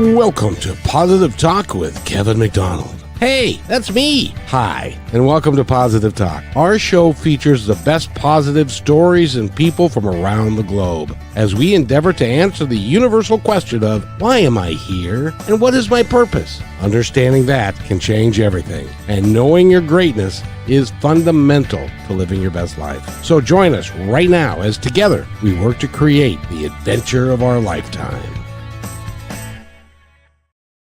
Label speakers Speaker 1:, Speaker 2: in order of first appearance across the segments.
Speaker 1: Welcome to Positive Talk with Kevin McDonald. Hey, that's me. Hi, and welcome to Positive Talk. Our show features the best positive stories and people from around the globe as we endeavor to answer the universal question of why am I here and what is my purpose? Understanding that can change everything, and knowing your greatness is fundamental to living your best life. So join us right now as together we work to create the adventure of our lifetime.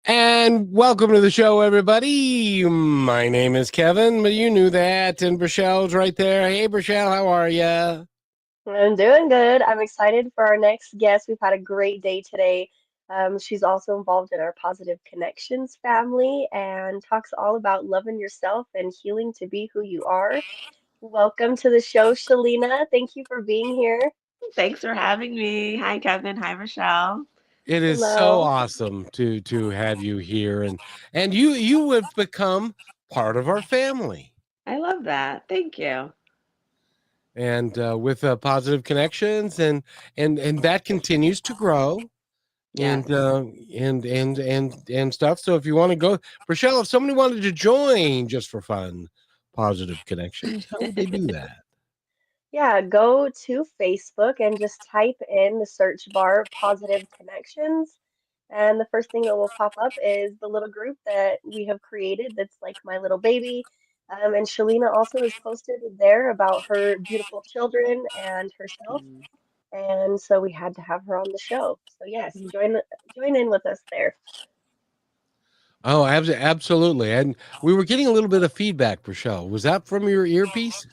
Speaker 1: And welcome to the show, everybody. My name is Kevin, but you knew that. And Brachelle's right there. Hey, Brachelle, how are you?
Speaker 2: I'm doing good. I'm excited for our next guest. We've had a great day today. She's also involved in our Positive Connections family and talks all about loving yourself and healing to be who you are. Welcome to the show, Shalina. Thank you for being here.
Speaker 3: Thanks for having me. Hi, Kevin. Hi, Rochelle.
Speaker 1: It is so
Speaker 2: Hello.
Speaker 1: awesome to have you here, and you have become part of our family.
Speaker 3: I love that. Thank you.
Speaker 1: And with Positive Connections, and that continues to grow.
Speaker 3: Yes.
Speaker 1: And stuff. So if you want to go, Rochelle, if somebody wanted to join just for fun, Positive Connections, how would they do that?
Speaker 2: Yeah, go to Facebook and just type in the search bar Positive Connections. And the first thing that will pop up is the little group that we have created that's like my little baby. And Shalina also has posted there about her beautiful children and herself.
Speaker 3: Mm.
Speaker 2: And so we had to have her on the show. So yes, join in with us there.
Speaker 1: Oh, absolutely. And we were getting a little bit of feedback, Rochelle. Was that from your earpiece?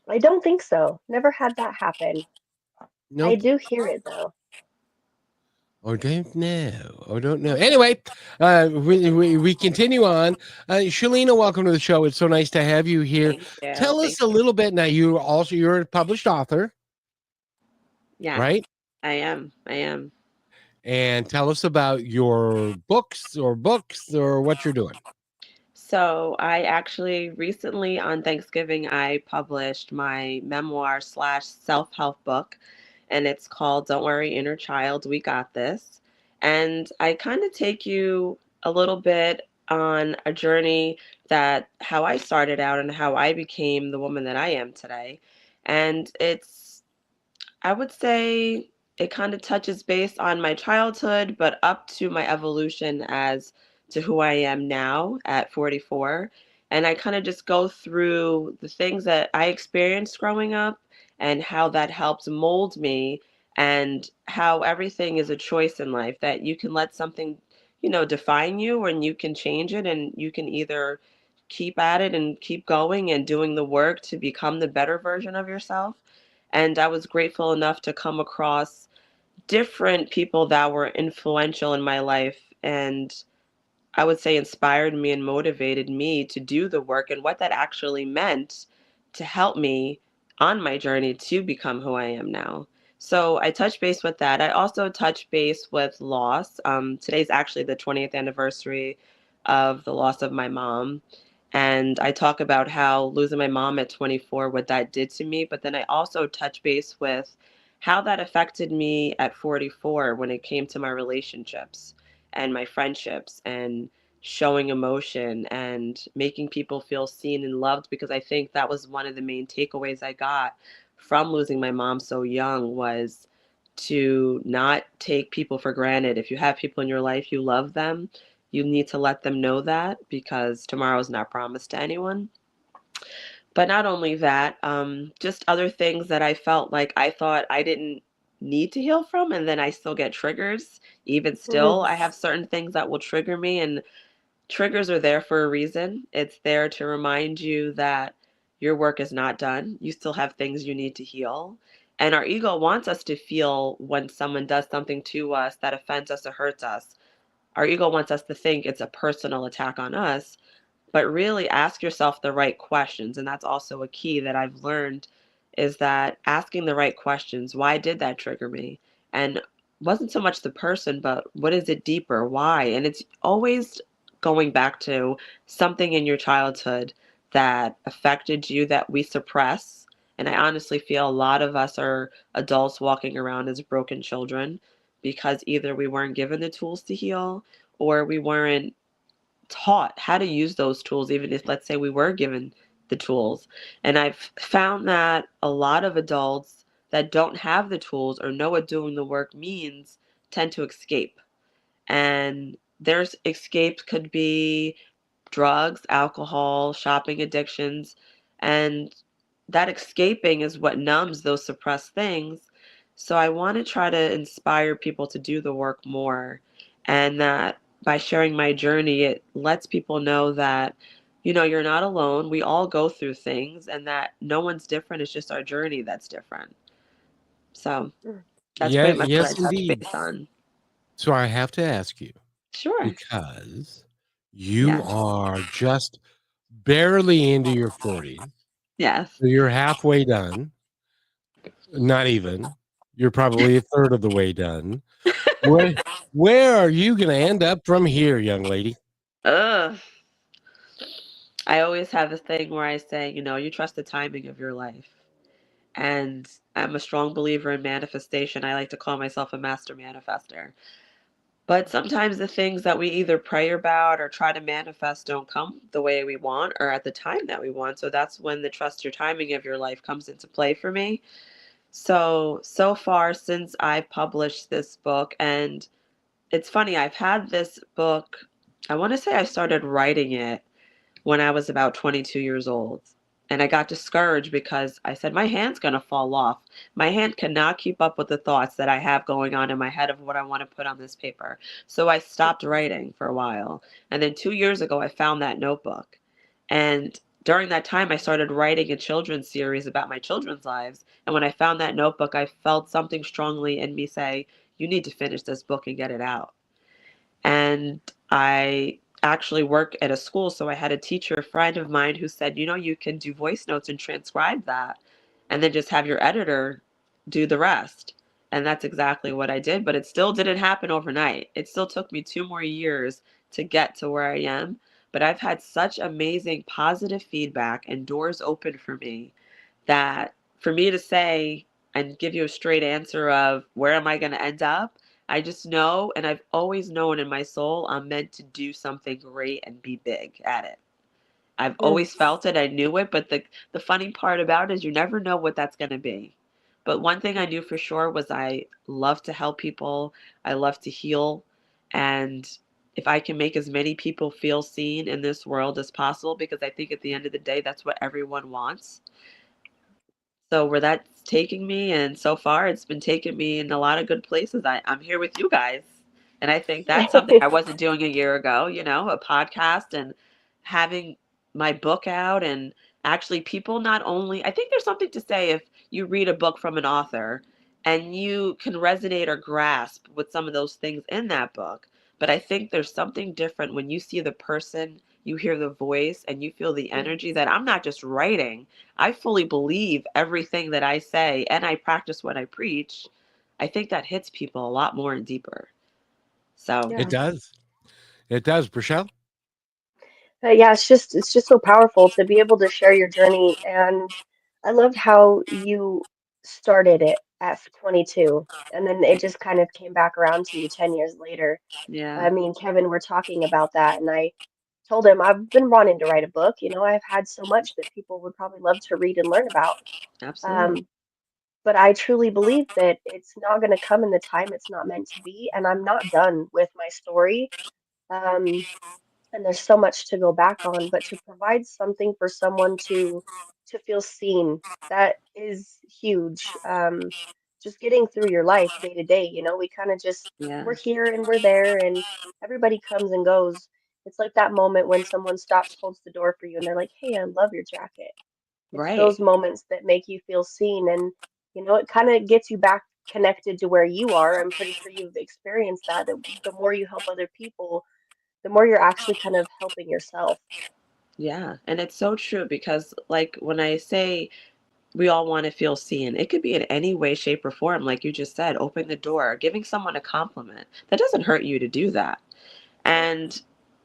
Speaker 2: I don't think so. Never had that happen. I
Speaker 1: Nope.
Speaker 2: do hear it though.
Speaker 1: Or don't know. Or don't know. Anyway, we continue on. Shalina, welcome to the show. It's so nice to have you here.
Speaker 3: Thank you.
Speaker 1: Tell
Speaker 3: Thank
Speaker 1: us a
Speaker 3: you.
Speaker 1: little bit now. You're a published author,
Speaker 3: Yes,
Speaker 1: right?
Speaker 3: I am. I am.
Speaker 1: And tell us about your books or what you're doing.
Speaker 3: So I actually recently on Thanksgiving, I published my memoir slash self-help book, and it's called Don't Worry, Inner Child, We Got This. And I kind of take you a little bit on a journey that how I started out and how I became the woman that I am today. And I would say it kind of touches base on my childhood, but up to my evolution as to who I am now at 44. And I kind of just go through the things that I experienced growing up and how that helped mold me, and how everything is a choice in life, that you can let something, define you, and you can change it, and you can either keep at it and keep going and doing the work to become the better version of yourself. And I was grateful enough to come across different people that were influential in my life, and I would say inspired me and motivated me to do the work and what that actually meant to help me on my journey to become who I am now. So I touch base with that. I also touch base with loss. Today's actually the 20th anniversary of the loss of my mom. And I talk about how losing my mom at 24, what that did to me. But then I also touch base with how that affected me at 44 when it came to my relationships and my friendships and showing emotion and making people feel seen and loved, because I think that was one of the main takeaways I got from losing my mom so young, was to not take people for granted. If you have people in your life, you love them, you need to let them know that, because tomorrow is not promised to anyone. But not only that, just other things that I felt like I thought I didn't need to heal from, and then I still get triggers. Even still, I have certain things that will trigger me, and triggers are there for a reason. It's there to remind you that your work is not done. You still have things you need to heal. And our ego wants us to feel when someone does something to us that offends us or hurts us. Our ego wants us to think it's a personal attack on us, but really ask yourself the right questions. And that's also a key that I've learned, is that asking the right questions. Why did that trigger me? And wasn't so much the person, but what is it deeper? Why? And it's always going back to something in your childhood that affected you that we suppress. And I honestly feel a lot of us are adults walking around as broken children because either we weren't given the tools to heal or we weren't taught how to use those tools, even if, let's say, we were given the tools. And I've found that a lot of adults that don't have the tools or know what doing the work means tend to escape. And their escapes could be drugs, alcohol, shopping addictions, and that escaping is what numbs those suppressed things. So I want to try to inspire people to do the work more, and that by sharing my journey, it lets people know that, you're not alone. We all go through things, and that no one's different. It's just our journey that's different. So
Speaker 2: Mm.
Speaker 3: that's
Speaker 1: Yeah,
Speaker 3: pretty much what I
Speaker 1: yes,
Speaker 3: touch
Speaker 1: indeed.
Speaker 3: base on.
Speaker 1: So I have to ask you,
Speaker 3: Sure.
Speaker 1: because you
Speaker 3: Yes.
Speaker 1: are just barely into your 40s,
Speaker 3: Yes.
Speaker 1: so you're halfway done. Not even. You're probably a third of the way done. Where where are you gonna end up from here, young lady?
Speaker 3: Ugh. I always have this thing where I say, you trust the timing of your life. And I'm a strong believer in manifestation. I like to call myself a master manifester. But sometimes the things that we either pray about or try to manifest don't come the way we want or at the time that we want. So that's when the trust your timing of your life comes into play for me. So far since I published this book, and it's funny, I've had this book, I want to say I started writing it when I was about 22 years old. And I got discouraged because I said, my hand's going to fall off. My hand cannot keep up with the thoughts that I have going on in my head of what I want to put on this paper. So I stopped writing for a while. And then 2 years ago, I found that notebook. And during that time, I started writing a children's series about my children's lives. And when I found that notebook, I felt something strongly in me say, you need to finish this book and get it out. And I actually work at a school, so I had a teacher, a friend of mine, who said, you can do voice notes and transcribe that, and then just have your editor do the rest. And that's exactly what I did, but it still didn't happen overnight. It still took me 2 more years to get to where I am. But I've had such amazing positive feedback and doors open for me that for me to say and give you a straight answer of where am I going to end up, I just know, and I've always known in my soul, I'm meant to do something great and be big at it. I've
Speaker 2: Mm.
Speaker 3: always felt it, I knew it, but the funny part about it is you never know what that's going to be. But one thing I knew for sure was I love to help people, I love to heal, and if I can make as many people feel seen in this world as possible, because I think at the end of the day, that's what everyone wants. So where that's taking me, and so far it's been taking me in a lot of good places. I'm here with you guys. And I think that's something I wasn't doing a year ago, a podcast and having my book out. And actually, people not only, I think there's something to say if you read a book from an author and you can resonate or grasp with some of those things in that book. But I think there's something different when you see the person, you hear the voice, and you feel the
Speaker 2: Mm.
Speaker 3: energy that I'm not just writing. I fully believe everything that I say and I practice what I preach. I think that hits people a lot more and deeper. So,
Speaker 1: It
Speaker 2: Yeah.
Speaker 1: does. It does, Michelle.
Speaker 2: Yeah, it's just so powerful to be able to share your journey, and I loved how you started it at 22, and then it just kind of came back around to you 10 years later.
Speaker 3: yeah,
Speaker 2: I mean, Kevin, we're talking about that, and I told him I've been wanting to write a book. I've had so much that people would probably love to read and learn about.
Speaker 3: absolutely.
Speaker 2: Um, but I truly believe that it's not going to come in the time it's not meant to be, and I'm not done with my story. Um, and there's so much to go back on, but to provide something for someone to feel seen, that is huge. Just getting through your life day to day, we kind of just,
Speaker 3: Yeah,
Speaker 2: we're here and we're there, and everybody comes and goes. It's like that moment when someone stops, holds the door for you, and they're like, "Hey, I love your jacket." It's
Speaker 3: right.
Speaker 2: those moments that make you feel seen, and it kind of gets you back connected to where you are. I'm pretty sure you've experienced that. The more you help other people, the more you're actually kind of helping yourself.
Speaker 3: Yeah. And it's so true because, like, when I say we all want to feel seen, it could be in any way, shape, or form. Like you just said, open the door, giving someone a compliment. That doesn't hurt you to do that.
Speaker 2: Yeah.
Speaker 3: And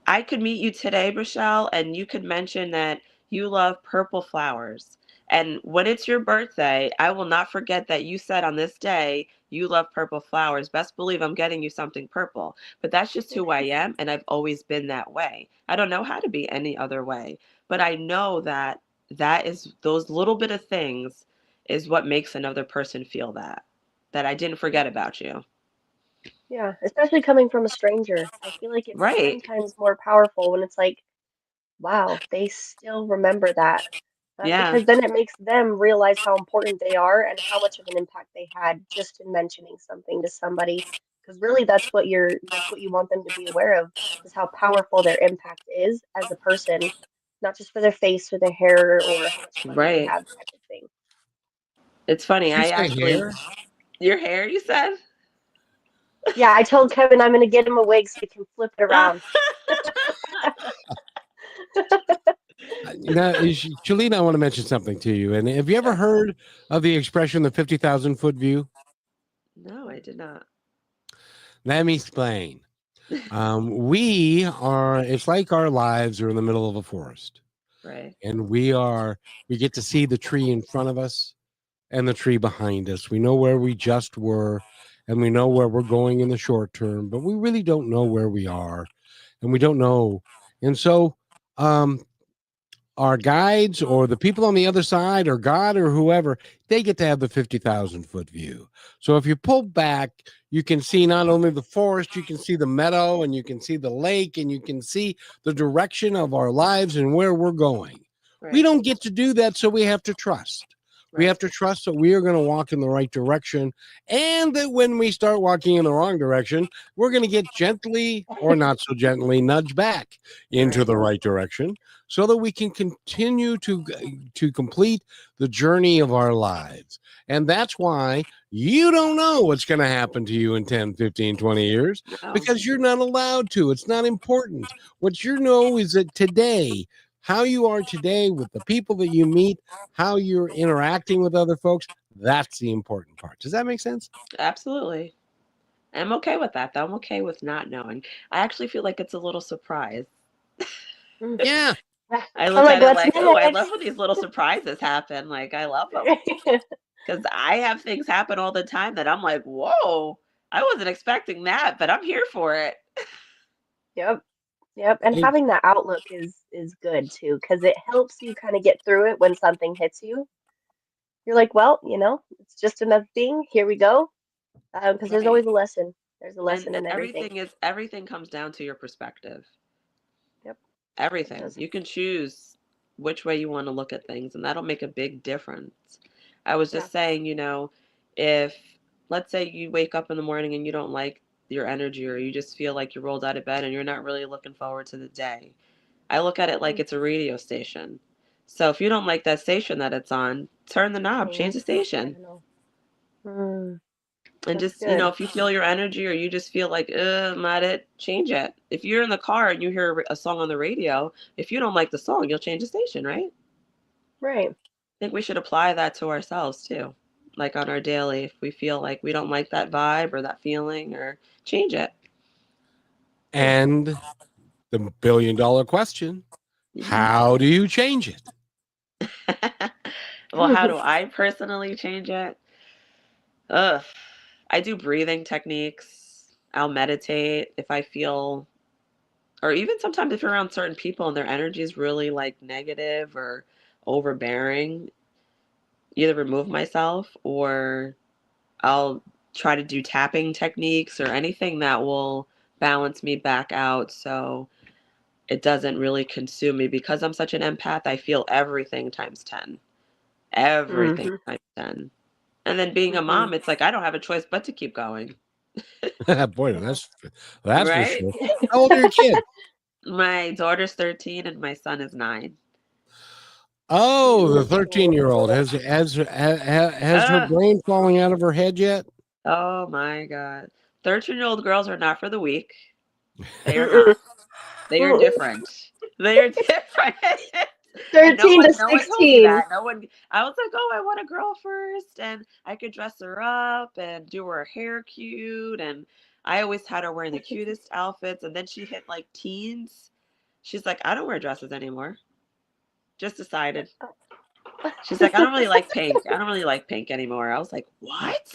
Speaker 3: I could meet you today, Rochelle, and you could mention that you love purple flowers. And when it's your birthday, I will not forget that you said on this day you love purple flowers. Best believe I'm getting you something purple. But that's just who I am, and I've always been that way. I don't know how to be any other way. But I know that that is those little bit of things is what makes another person feel that I didn't forget about you.
Speaker 2: Yeah, especially coming from a stranger. I feel like it's
Speaker 3: Right.
Speaker 2: 10 times more powerful when it's like, wow, they still remember that.
Speaker 3: Yeah.
Speaker 2: Because then it makes them realize how important they are and how much of an impact they had just in mentioning something to somebody. Because really, that's what you want them to be aware of, is how powerful their impact is as a person, not just for their face or their hair or how much money they
Speaker 3: Right.
Speaker 2: have, type of thing.
Speaker 3: It's funny.
Speaker 1: Did you
Speaker 3: I
Speaker 1: say
Speaker 3: actually
Speaker 1: hair?
Speaker 3: your hair, you said?
Speaker 2: Yeah, I told Kevin I'm gonna get him a wig so he can flip it around.
Speaker 1: Now, Shalina, I want to mention something to you. And have you ever
Speaker 3: Sure.
Speaker 1: heard of the expression the 50,000 foot view?
Speaker 3: No, I did not.
Speaker 1: Let me explain. We are, it's like our lives are in the middle of a forest,
Speaker 3: Right.
Speaker 1: and we get to see the tree in front of us and the tree behind us. We know where we just were, and we know where we're going in the short term, but we really don't know where we are, and we don't know. And so, um, our guides or the people on the other side or God or whoever, they get to have the 50,000 foot view. So if you pull back, you can see not only the forest, you can see the meadow and you can see the lake and you can see the direction of our lives and where we're going. We
Speaker 3: Right.
Speaker 1: don't get to do that, so we have to trust. We
Speaker 3: Right.
Speaker 1: have to trust that we are going to walk in the right direction, and that when we start walking in the wrong direction, we're going to get gently or not so gently nudged back into
Speaker 3: Right.
Speaker 1: the right direction so that we can continue to complete the journey of our lives. And that's why you don't know what's going to happen to you in 10, 15, 20 years,
Speaker 3: No.
Speaker 1: because you're not allowed to. It's not important. What you know is that today, how you are today with the people that you meet, how you're interacting with other folks, that's the important part. Does that make sense?
Speaker 3: Absolutely. I'm okay with that, though. I'm okay with not knowing. I actually feel like it's a little surprise.
Speaker 2: Mm.
Speaker 1: Yeah.
Speaker 3: I
Speaker 2: I'm
Speaker 3: look
Speaker 2: like,
Speaker 3: at it
Speaker 2: what's
Speaker 3: like, oh, I love
Speaker 2: next?
Speaker 3: when these little surprises happen. Like, I love them because I have things happen all the time that I'm like, whoa, I wasn't expecting that, but I'm here for it.
Speaker 2: Yep. Yep, and
Speaker 1: And
Speaker 2: having that outlook is good too, because it helps you kind of get through it when something hits you. You're like, well, it's just another thing. Here we go. Because there's
Speaker 3: Right.
Speaker 2: always a lesson. There's a
Speaker 3: And
Speaker 2: lesson
Speaker 3: and
Speaker 2: in everything.
Speaker 3: everything comes down to your perspective.
Speaker 2: Yep, it
Speaker 3: Everything.
Speaker 2: does.
Speaker 3: You can choose which way you want to look at things, and that'll make a big difference. I was
Speaker 2: Yeah.
Speaker 3: just saying, if let's say you wake up in the morning and you don't like your energy or you just feel like you rolled out of bed and you're not really looking forward to the day. I look at it like
Speaker 2: Mm,
Speaker 3: it's a radio station. So if you don't like that station that it's on, turn the knob, change
Speaker 2: change
Speaker 3: the
Speaker 2: the
Speaker 3: station.
Speaker 2: channel. Mm,
Speaker 3: And
Speaker 2: that's
Speaker 3: just,
Speaker 2: good.
Speaker 3: if you feel your energy or you just feel like, not it, change it. If you're in the car and you hear a song on the radio, if you don't like the song, you'll change the station, right?
Speaker 2: Right.
Speaker 3: I think we should apply that to ourselves too. Like on our daily, if we feel like we don't like that vibe or that feeling, or change it.
Speaker 2: Hmm.
Speaker 1: and the $1 billion question,
Speaker 3: Mhm.
Speaker 1: how do you change it?
Speaker 3: Well, how do I personally change it? Ugh. I do breathing techniques. I'll meditate if I feel, or even sometimes if you're around certain people and their energy is really like negative or overbearing, either remove myself or I'll try to do tapping techniques or anything that will balance me back out so it doesn't really consume me because I'm such an empath. I feel everything times 10. Everything
Speaker 2: Hmm.
Speaker 3: times 10. And then being a
Speaker 2: Hmm.
Speaker 3: mom, it's like I don't have a choice but to keep going.
Speaker 1: Boy,
Speaker 2: Yeah.
Speaker 1: that's for
Speaker 3: Right?
Speaker 1: sure. How old are your kids?
Speaker 3: My daughter's 13 and my son is 9.
Speaker 1: Oh, the
Speaker 2: Mm,
Speaker 1: 13-year-old has her
Speaker 3: Ugh.
Speaker 1: brain falling out of her head yet?
Speaker 3: Oh my God. 13-year-old girls are not for the weak. They are
Speaker 2: mm-mm,
Speaker 3: not. They are
Speaker 2: mm.
Speaker 3: different. They are different. And no
Speaker 2: 13
Speaker 3: one
Speaker 2: to
Speaker 3: no one told me
Speaker 2: 16.
Speaker 3: that. No one I was like, "Oh, I want a girl first and I could dress her up and do her hair cute." And I always had her wearing the cutest outfits, and then she hit like teens. She's like, "I don't wear dresses anymore." Just decided. She's like, I don't really like pink. I don't really like pink anymore. I was like, what?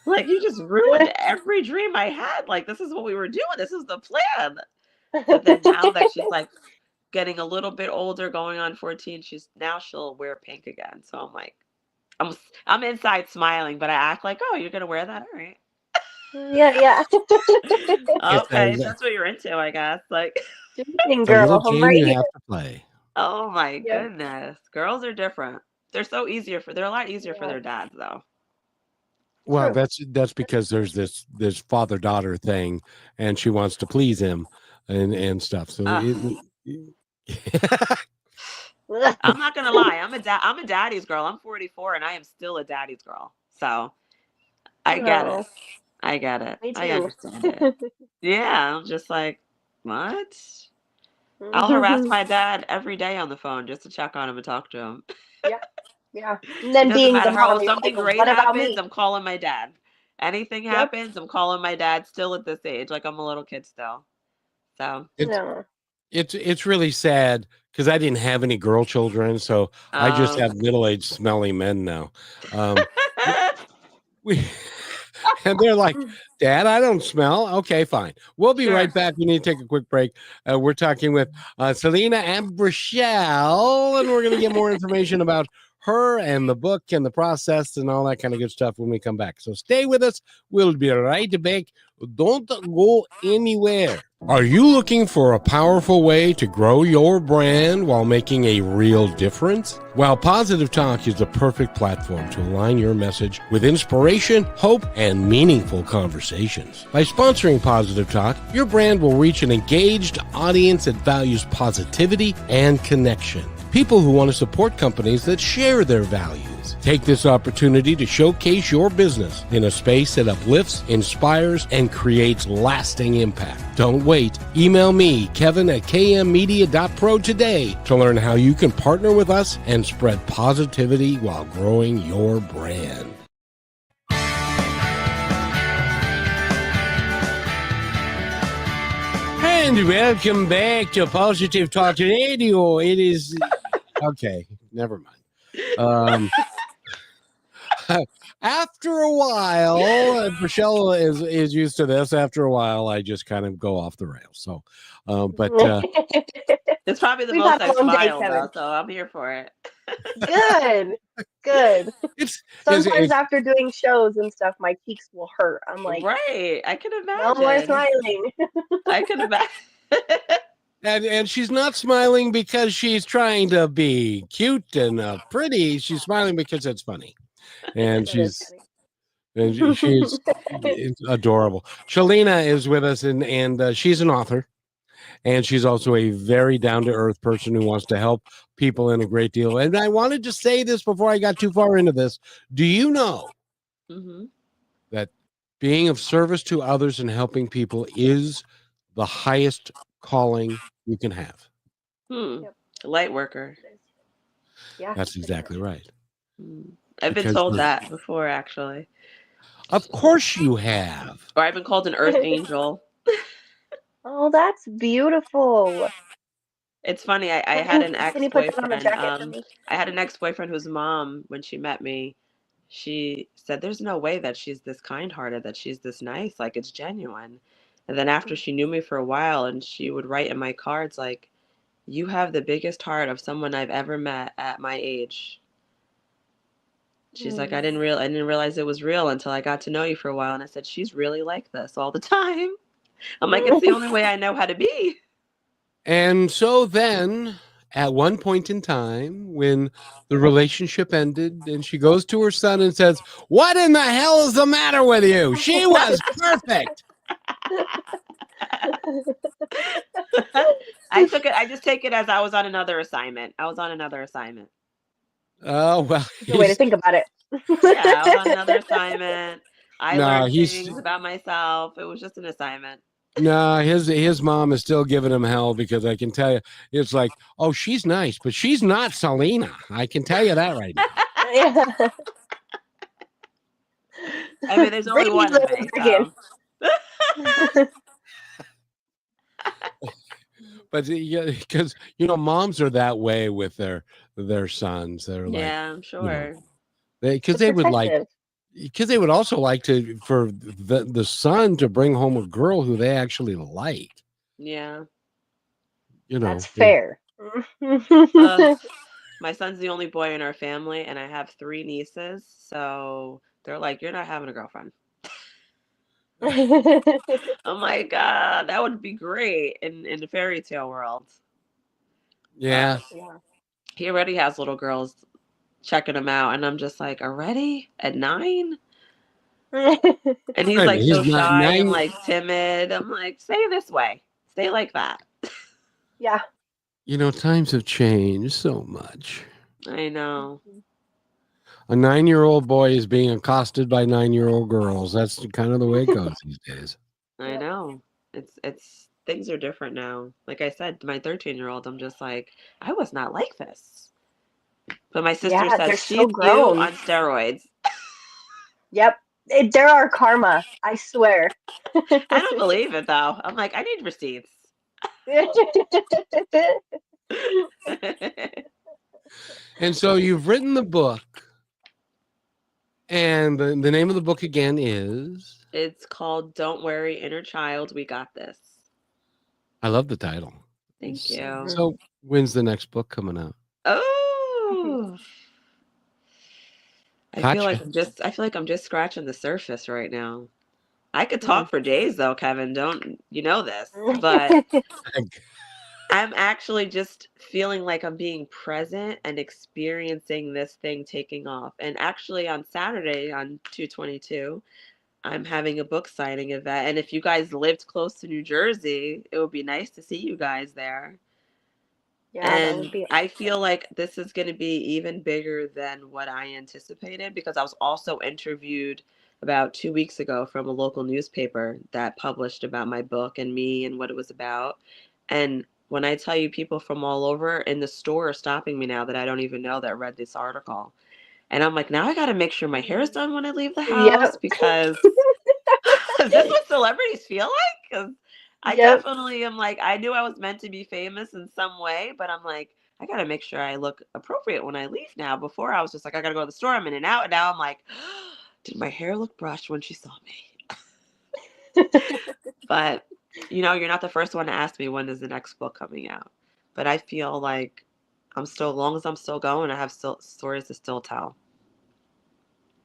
Speaker 3: Like, you just ruined every dream I had. Like, this is what we were doing. This is the plan. But then now that she's like getting a little bit older, going on 14, she'll wear pink again. So I'm like, I'm inside smiling, but I act like, oh, you're gonna wear that, all right?
Speaker 2: Yeah, yeah.
Speaker 1: It's
Speaker 3: Okay, that's what you're into, I guess. Like,
Speaker 2: Dreaming
Speaker 1: a little
Speaker 2: girl, I'm
Speaker 1: game
Speaker 2: right
Speaker 1: you
Speaker 2: here.
Speaker 1: have to play.
Speaker 3: oh my
Speaker 2: Yep.
Speaker 3: goodness, girls are different. They're a lot easier for
Speaker 2: Yeah.
Speaker 3: their dads, though.
Speaker 1: Well,
Speaker 2: True.
Speaker 1: that's because there's this father daughter thing, and she wants to please him and stuff. So
Speaker 3: Ugh.
Speaker 1: it,
Speaker 3: I'm not gonna lie, I'm a daddy's girl. I'm 44, and I am still a daddy's girl. So I get it.
Speaker 2: Oh,
Speaker 3: I get it.
Speaker 2: me
Speaker 3: I
Speaker 2: too.
Speaker 3: understand it. Yeah, I'm just like, what? I'll harass my dad every day on the phone just to check on him and talk to him.
Speaker 2: Yeah, yeah. And
Speaker 3: It
Speaker 2: then
Speaker 3: doesn't
Speaker 2: being the
Speaker 3: matter how
Speaker 2: mom,
Speaker 3: old.
Speaker 2: you're like,
Speaker 3: Something
Speaker 2: "Well,
Speaker 3: great
Speaker 2: what about
Speaker 3: happens,
Speaker 2: me?"
Speaker 3: I'm calling my dad. Anything
Speaker 2: Yep.
Speaker 3: happens, I'm calling my dad still at this age. Like I'm a little kid still. So,
Speaker 1: it's
Speaker 2: No.
Speaker 1: it's really sad because I didn't have any girl children, so I just
Speaker 3: um,
Speaker 1: have middle-aged smelly men now. We and they're like, Dad, I don't smell. Okay, fine. We'll be
Speaker 3: sure.
Speaker 1: right back. We need to take a quick break. We're talking with Selena and Rochelle, and we're going to get more information about her and the book and the process and all that kind of good stuff when we come back. So stay with us. We'll be right back. Don't go anywhere. Are you looking for a powerful way to grow your brand while making a real difference? Well, Positive Talk is the perfect platform to align your message with inspiration, hope, and meaningful conversations. By sponsoring Positive Talk, your brand will reach an engaged audience that values positivity and connection. People who want to support companies that share their values. Take this opportunity to showcase your business in a space that uplifts, inspires, and creates lasting impact. Don't wait. Email me, Kevin at kmmedia.pro today to learn how you can partner with us and spread positivity while growing your brand. And welcome back to Positive Talk Radio. It is okay. Never mind. After a while, Michelle is used to this. After a while, I just kind of go off the rails. So, but
Speaker 3: It's probably the
Speaker 2: We've
Speaker 3: most
Speaker 2: had
Speaker 3: I
Speaker 2: a long day,
Speaker 3: smile
Speaker 2: Kevin.
Speaker 3: though, so I'm here for it.
Speaker 2: Good. Good.
Speaker 1: it's
Speaker 2: Sometimes after doing shows and stuff, my cheeks will hurt. I'm like,
Speaker 3: Right. I can
Speaker 2: no more
Speaker 3: imagine.
Speaker 2: smiling.
Speaker 3: I can imagine.
Speaker 1: and she's not smiling because she's trying to be cute and pretty. She's smiling because it's funny, and
Speaker 2: It is
Speaker 1: she's
Speaker 2: funny.
Speaker 1: and she's it's adorable. Shalina is with us, and she's an author. And she's also a very down to earth person who wants to help people in a great deal. And I wanted to say this before I got too far into this. Do you know
Speaker 3: Hmm.
Speaker 1: that being of service to others and helping people is the highest calling you can have?
Speaker 2: Yep.
Speaker 3: Light worker.
Speaker 2: It is. Yeah,
Speaker 1: That's
Speaker 2: for sure.
Speaker 1: exactly right.
Speaker 3: Hmm. I've been
Speaker 1: Because
Speaker 3: told that before, actually.
Speaker 1: of course you have.
Speaker 3: Or I've been called an earth angel.
Speaker 2: Oh, that's beautiful.
Speaker 3: It's funny. I had an
Speaker 2: Can you put that on a
Speaker 3: ex-boyfriend.
Speaker 2: jacket for me?
Speaker 3: I had an ex-boyfriend whose mom, when she met me, she said, "There's no way that she's this kind-hearted, that she's this nice. Like it's genuine." And then after she knew me for a while, and she would write in my cards like, "You have the biggest heart of someone I've ever met at my age." She's like,
Speaker 2: Mm.
Speaker 3: I didn't realize it was real until I got to know you for a while." And I said, "She's really like this all the time." I'm like, "It's the only way I know how to be."
Speaker 1: And so then at one point in time, when the relationship ended, and she goes to her son and says, "What in the hell is the matter with you? She was perfect."
Speaker 3: I just take it as I was on another assignment. I was on another assignment.
Speaker 1: Oh, well,
Speaker 2: Good way to think about it.
Speaker 3: Yeah, I was on another assignment. I
Speaker 1: no,
Speaker 3: learned
Speaker 1: he's
Speaker 3: things about myself. It was just an assignment.
Speaker 1: no, his mom is still giving him hell because I can tell you, it's like, oh, she's nice, but she's not Selena. I can tell you that right now.
Speaker 2: Yeah.
Speaker 3: I mean, there's only
Speaker 2: Bring me
Speaker 3: one of
Speaker 2: the
Speaker 3: me,
Speaker 2: dragon.
Speaker 3: so.
Speaker 1: But yeah, because moms are that way with their sons. They're like,
Speaker 3: Yeah, I'm
Speaker 1: you know,
Speaker 3: sure.
Speaker 1: they
Speaker 2: So
Speaker 1: because
Speaker 2: protective.
Speaker 1: they would also like to for the son to bring home a girl who they actually like.
Speaker 3: Yeah.
Speaker 1: You
Speaker 2: That's
Speaker 1: know,
Speaker 2: fair.
Speaker 3: Ugh. My son's the only boy in our family, and I have three nieces. So they're like, "You're not having a girlfriend." I'm like, that would be great in the fairy tale world.
Speaker 1: yeah.
Speaker 3: But
Speaker 2: Yeah.
Speaker 3: he already has little girls checking him out, and I'm just like, already at 9? And he's
Speaker 1: Wait a
Speaker 3: like
Speaker 1: minute,
Speaker 3: so
Speaker 1: he's not
Speaker 3: shy and
Speaker 1: 9.
Speaker 3: like timid. I'm like, stay this way, stay like that.
Speaker 2: Yeah.
Speaker 1: Times have changed so much.
Speaker 3: I know,
Speaker 2: Mhm.
Speaker 1: A 9-year-old boy is being accosted by 9-year-old girls. That's kind of the way it goes these days.
Speaker 3: I
Speaker 2: Yep.
Speaker 3: know. It's things are different now. Like I said, my 13-year-old, I'm just like, I was not like this. But my sister
Speaker 2: Yeah, they're
Speaker 3: says
Speaker 2: so
Speaker 3: she's you
Speaker 2: grown.
Speaker 3: on steroids.
Speaker 2: Yep. There are karma, I swear.
Speaker 3: I don't believe it though. I'm like, I need receipts.
Speaker 1: And so you've written the book, and the name of the book again is.
Speaker 3: It's called Don't Worry, Inner Child, We Got This.
Speaker 1: I love the title.
Speaker 3: Thank you.
Speaker 1: So when's the next book coming out?
Speaker 3: Oh,
Speaker 1: Gotcha.
Speaker 3: I feel like I'm just scratching the surface right now. I could
Speaker 2: Mm.
Speaker 3: talk for days though, Kevin. Don't you know this? But I'm actually just feeling like I'm being present and experiencing this thing taking off. And actually on Saturday on 222, I'm having a book signing event. And if you guys lived close to New Jersey, it would be nice to see you guys there.
Speaker 2: Yeah, that would
Speaker 3: And
Speaker 2: be
Speaker 3: I feel
Speaker 2: awesome.
Speaker 3: like this is going to be even bigger than what I anticipated because I was also interviewed about 2 weeks ago from a local newspaper that published about my book and me and what it was about. And when I tell you people from all over in the store are stopping me now that I don't even know that read this article. And I'm like, now I got to make sure my hair is
Speaker 2: Mhm.
Speaker 3: done when I leave the house
Speaker 2: Yep.
Speaker 3: because is this what celebrities feel like? Because I
Speaker 2: Yep.
Speaker 3: definitely am like, I knew I was meant to be famous in some way, but I'm like, I gotta make sure I look appropriate when I leave now. Before I was just like, I gotta go to the store, I'm in and out. And now I'm like, did my hair look brushed when she saw me? But you're not the first one to ask me when is the next book coming out. But I feel like as long as I'm still going, I have still stories to still tell.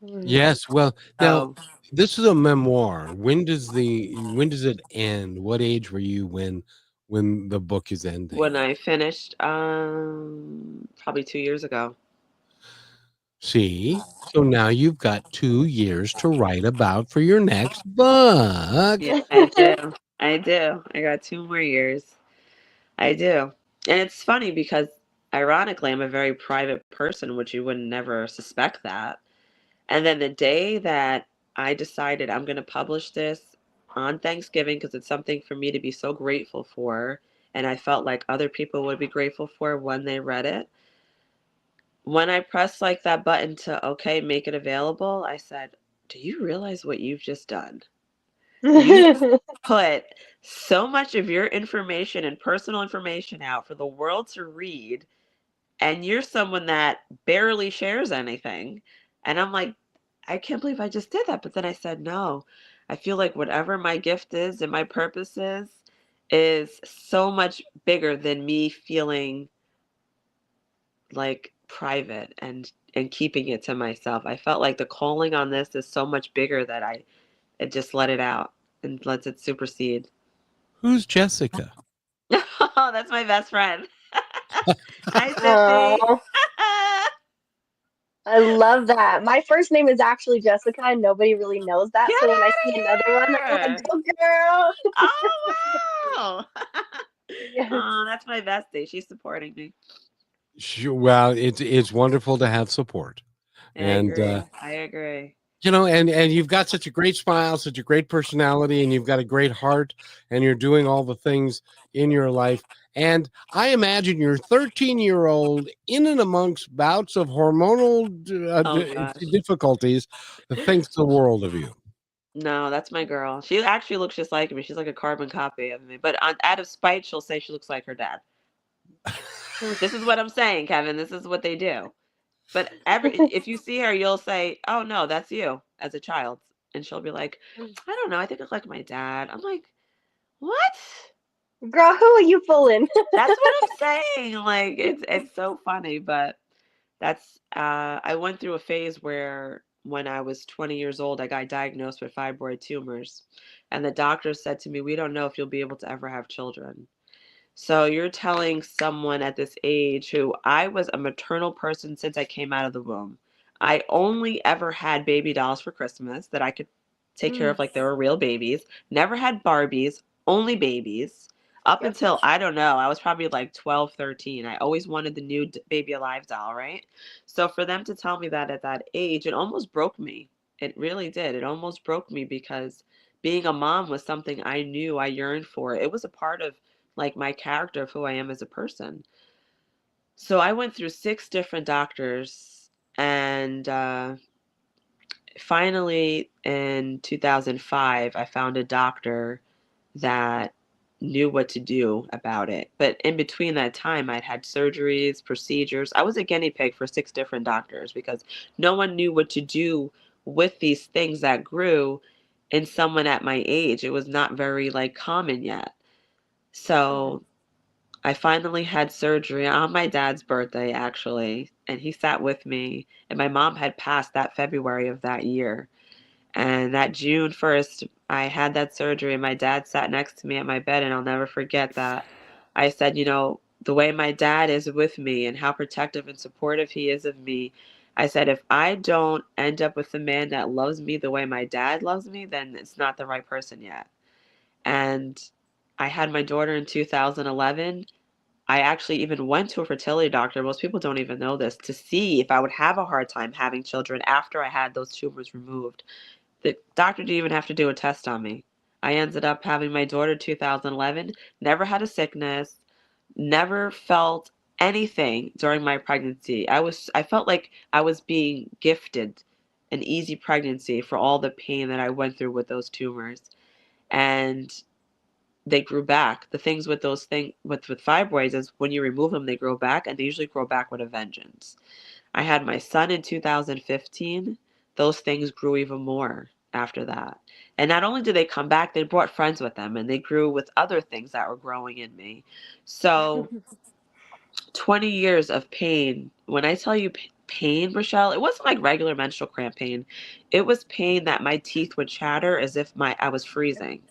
Speaker 2: Mm.
Speaker 1: Yes. Well, now
Speaker 3: So
Speaker 1: this is a memoir. When does it end? What age were you when the book is ending?
Speaker 3: when I finished, probably 2 years ago.
Speaker 1: See? So now you've got 2 years to write about for your next book.
Speaker 3: Yeah, I do. I do. I got 2 more years. I do. And it's funny because ironically, I'm a very private person, which you would never suspect that. And then the day that I decided I'm going to publish this on Thanksgiving, because it's something for me to be so grateful for, and I felt like other people would be grateful for when they read it. When I pressed like that button to, okay, make it available, I said, do you realize what you've just done? You put so much of your information and personal information out for the world to read, and you're someone that barely shares anything. And I'm like, I can't believe I just did that. But then I said, no, I feel like whatever my gift is and my purpose is so much bigger than me feeling like private and keeping it to myself. I felt like the calling on this is so much bigger that I just let it out and lets it supersede.
Speaker 1: Who's Jessica?
Speaker 3: Oh, that's my best friend. Hi, Sissy.
Speaker 2: Oh, I love that. My first name is actually Jessica, and nobody really knows
Speaker 3: Get
Speaker 2: that. So when I see another one,
Speaker 3: out
Speaker 2: I'm like,
Speaker 3: of here.
Speaker 2: "Go girl!"
Speaker 3: Oh, wow.
Speaker 2: Yes,
Speaker 3: Oh, that's my bestie. She's supporting me.
Speaker 1: Sure, well, it's wonderful to have support.
Speaker 3: I
Speaker 1: And
Speaker 3: agree. I agree.
Speaker 1: and you've got such a great smile, such a great personality, and you've got a great heart, and you're doing all the things in your life. And I imagine your 13-year-old in and amongst bouts of hormonal
Speaker 3: Oh, gosh.
Speaker 1: difficulties thinks the world of you.
Speaker 3: No, that's my girl. She actually looks just like me. She's like a carbon copy of me. But out of spite, she'll say she looks like her dad. This is what I'm saying, Kevin. This is what they do. But if you see her, you'll say, "Oh no, that's you," as a child, and she'll be like, "I don't know. I think I look like my dad." I'm like, "What?"
Speaker 2: Girl, who are you fooling?
Speaker 3: That's what I'm saying. Like it's so funny, but that's I went through a phase where when I was 20 years old, I got diagnosed with fibroid tumors, and the doctor said to me, "We don't know if you'll be able to ever have children." So you're telling someone at this age who I was a maternal person since I came out of the womb. I only ever had baby dolls for Christmas that I could take care of
Speaker 2: Mm,
Speaker 3: like they were real babies. Never had Barbies, only babies. Up
Speaker 2: yep.
Speaker 3: until, I don't know, I was probably like 12, 13. I always wanted the new Baby Alive doll, right? So for them to tell me that at that age, it almost broke me. It really did. It almost broke me because being a mom was something I knew I yearned for. It was a part of like my character of who I am as a person. So I went through 6 different doctors, and finally in 2005, I found a doctor that knew what to do about it. But in between that time, I'd had surgeries, procedures. I was a guinea pig for 6 different doctors because no one knew what to do with these things that grew in someone at my age. It was not very like common yet.
Speaker 2: Mhm.
Speaker 3: So I finally had surgery on my dad's birthday, actually, and he sat with me. And my mom had passed that February of that year. And that June 1st, I had that surgery, and my dad sat next to me at my bed. And I'll never forget that. I said, the way my dad is with me and how protective and supportive he is of me, I said, if I don't end up with a man that loves me the way my dad loves me, then it's not the right person yet. And I had my daughter in 2011. I actually even went to a fertility doctor, most people don't even know this, to see if I would have a hard time having children after I had those tumors removed. The doctor didn't even have to do a test on me. I ended up having my daughter in 2011, never had a sickness, never felt anything during my pregnancy. I felt like I was being gifted an easy pregnancy for all the pain that I went through with those tumors. And they grew back. The things with those things with fibroids is when you remove them, they grow back, and they usually grow back with a vengeance. I had my son in 2015. Those things grew even more after that. And not only did they come back, they brought friends with them, and they grew with other things that were growing in me. So 20 years of pain. When I tell you pain, Rochelle, it wasn't like regular menstrual cramp pain. It was pain that my teeth would chatter as if my I was freezing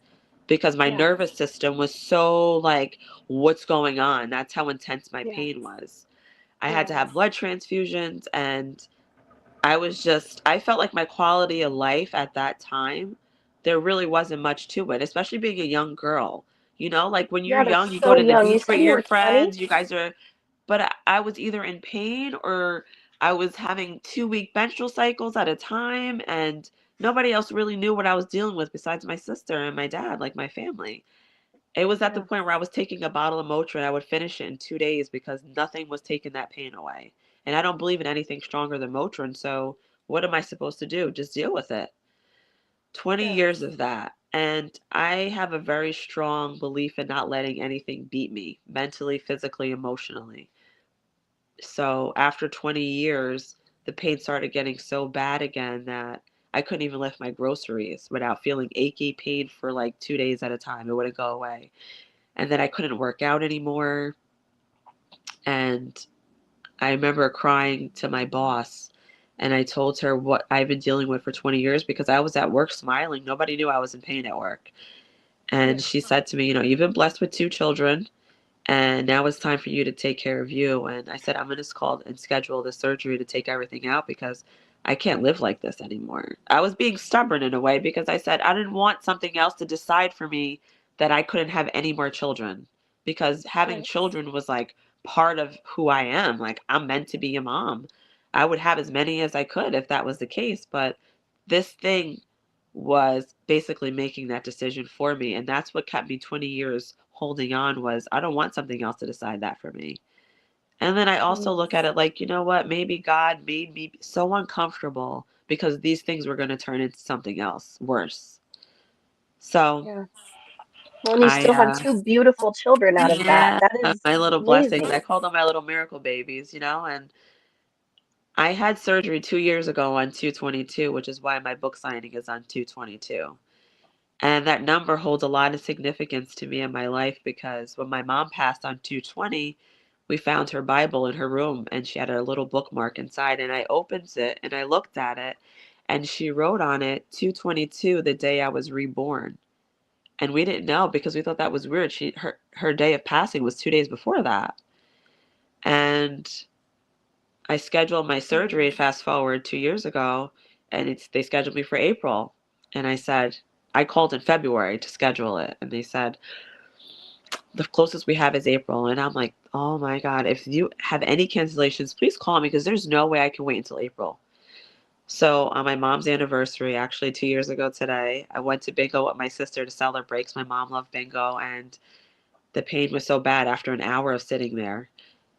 Speaker 3: because my
Speaker 2: Yeah.
Speaker 3: nervous system was so like, what's going on? That's how intense my
Speaker 2: Yeah.
Speaker 3: pain was. I had to
Speaker 2: Yeah.
Speaker 3: have blood transfusions, and I felt like my quality of life at that time, there really wasn't much to it, especially being a young girl. Like when you're
Speaker 2: Yeah,
Speaker 3: young,
Speaker 2: that's
Speaker 3: you go
Speaker 2: so
Speaker 3: to the
Speaker 2: young. You
Speaker 3: beach with
Speaker 2: said you
Speaker 3: your
Speaker 2: were 20?
Speaker 3: friends, you guys are, but I was either in pain or I was having 2-week menstrual cycles at a time, and nobody else really knew what I was dealing with besides my sister and my dad, like my family. It was at the
Speaker 2: Yeah.
Speaker 3: point where I was taking a bottle of Motrin. I would finish it in 2 days because nothing was taking that pain away. And I don't believe in anything stronger than Motrin. So what am I supposed to do? Just deal with it. 20
Speaker 2: Yeah.
Speaker 3: years of that. And I have a very strong belief in not letting anything beat me mentally, physically, emotionally. So after 20 years, the pain started getting so bad again that I couldn't even lift my groceries without feeling achy pain for like 2 days at a time. It wouldn't go away. And then I couldn't work out anymore. And I remember crying to my boss, and I told her what I've been dealing with for 20 years because I was at work smiling. Nobody knew I was in pain at work. And
Speaker 2: Yeah.
Speaker 3: she said to me, you've been blessed with 2 children, and now it's time for you to take care of you. And I said, I'm going to call and schedule the surgery to take everything out because I can't live like this anymore. I was being stubborn in a way because I said I didn't want something else to decide for me that I couldn't have any more children because having
Speaker 2: Right.
Speaker 3: children was like part of who I am. Like I'm meant to be a mom. I would have as many as I could if that was the case. But this thing was basically making that decision for me, and that's what kept me 20 years holding on. Was I don't want something else to decide that for me. And then I also look
Speaker 2: Mm.
Speaker 3: at it like, you know what, maybe God made me so uncomfortable because these things were going to turn into something else worse. So
Speaker 2: Yeah. Well, and you
Speaker 3: I,
Speaker 2: still have two beautiful children out of that.
Speaker 3: yeah,
Speaker 2: That is
Speaker 3: my little blessings. I
Speaker 2: amazing.
Speaker 3: call them my little miracle babies, you know, and I had surgery 2 years ago on 222, which is why my book signing is on 222. And that number holds a lot of significance to me in my life because when my mom passed on 220, we found her Bible in her room and she had a little bookmark inside. And I opened it and I looked at it and she wrote on it 222, the day I was reborn. And we didn't know because we thought that was weird. Her day of passing was 2 days before that. And I scheduled my surgery,
Speaker 2: Mm.
Speaker 3: fast forward 2 years ago, and they scheduled me for April. And I said, I called in February to schedule it. And they said, the closest we have is April. And I'm like, oh my God, if you have any cancellations, please call me because there's no way I can wait until April. So on my mom's anniversary, actually 2 years ago today, I went to bingo with my sister to sell her breaks. My mom loved bingo, and the pain was so bad after an hour of sitting there.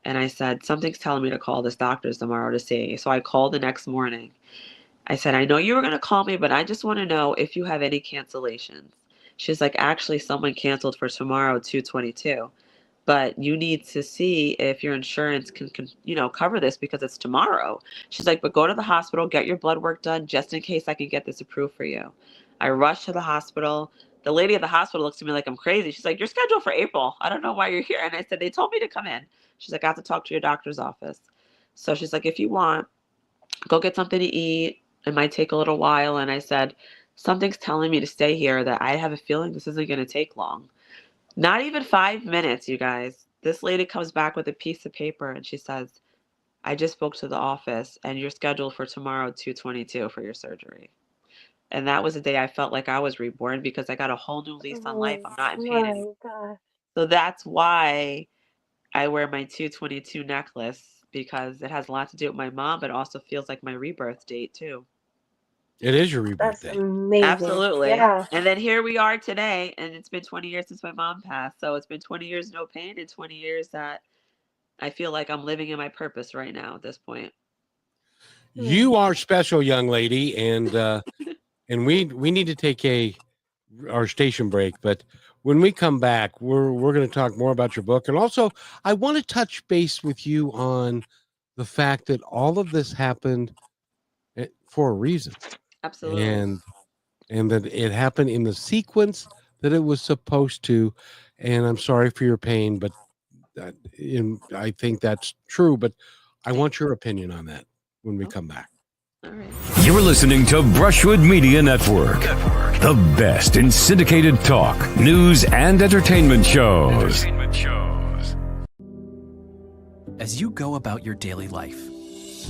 Speaker 3: And I said, something's telling me to call this doctor's tomorrow to see. So I called the next morning. I said, I know you were going to call me, but I just want to know if you have any cancellations. She's like, actually, someone canceled for tomorrow, 222. But you need to see if your insurance can cover this because it's tomorrow. She's like, but go to the hospital, get your blood work done just in case I can get this approved for you. I rushed to the hospital. The lady at the hospital looks at me like I'm crazy. She's like, you're scheduled for April. I don't know why you're here. And I said, they told me to come in. She's like, I have to talk to your doctor's office. So she's like, if you want, go get something to eat. It might take a little while. And I said, something's telling me to stay here, that I have a feeling this isn't going to take long. Not even 5 minutes, you guys. This lady comes back with a piece of paper and she says, I just spoke to the office and you're scheduled for tomorrow, 222, for your surgery. And that was the day I felt like I was reborn because I got a whole new lease on life.
Speaker 2: Oh
Speaker 3: I'm not in pain anymore.
Speaker 2: my gosh.
Speaker 3: So that's why I wear my 222 necklace, because it has a lot to do with my mom, but also feels like my rebirth date too.
Speaker 1: It is your rebirth
Speaker 2: That's
Speaker 1: date.
Speaker 2: amazing.
Speaker 3: Absolutely.
Speaker 2: Yeah.
Speaker 3: And then here we are today, and it's been 20 years since my mom passed. So it's been 20 years no pain and 20 years that I feel like I'm living in my purpose right now at this point.
Speaker 2: Hmm.
Speaker 1: You are special, young lady, and we need to take our station break, but when we come back, we're going to talk more about your book, and also I want to touch base with you on the fact that all of this happened for a reason,
Speaker 3: Absolutely.
Speaker 1: and that it happened in the sequence that it was supposed to. And I'm sorry for your pain, but I think that's true. But I want your opinion on that when we
Speaker 3: Okay.
Speaker 1: come back.
Speaker 3: All right.
Speaker 4: You're listening to Brushwood Media Network, the best in syndicated talk, news, and entertainment shows.
Speaker 5: As you go about your daily life,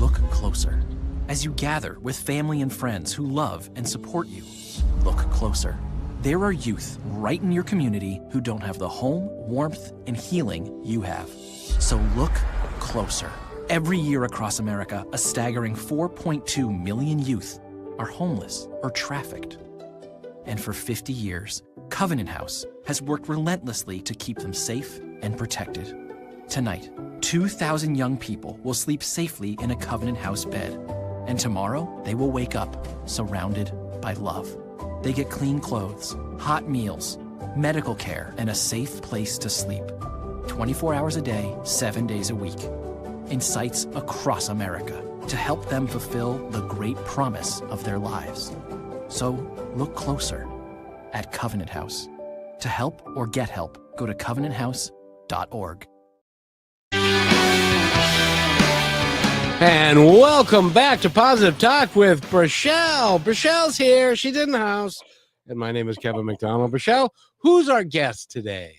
Speaker 5: look closer. As you gather with family and friends who love and support you, look closer. There are youth right in your community who don't have the home, warmth, and healing you have. So look closer. Every year across America, a staggering 4.2 million youth are homeless or trafficked. And for 50 years, Covenant House has worked relentlessly to keep them safe and protected. Tonight, 2,000 young people will sleep safely in a Covenant House bed. And tomorrow, they will wake up surrounded by love. They get clean clothes, hot meals, medical care, and a safe place to sleep. 24 hours a day, 7 days a week. In sites across America to help them fulfill the great promise of their lives. So look closer at Covenant House. To help or get help, go to covenanthouse.org.
Speaker 1: And welcome back to Positive Talk with Brashelle. Brashelle's here. She's in the house. And my name is Kevin McDonald. Brashelle, who's our guest today?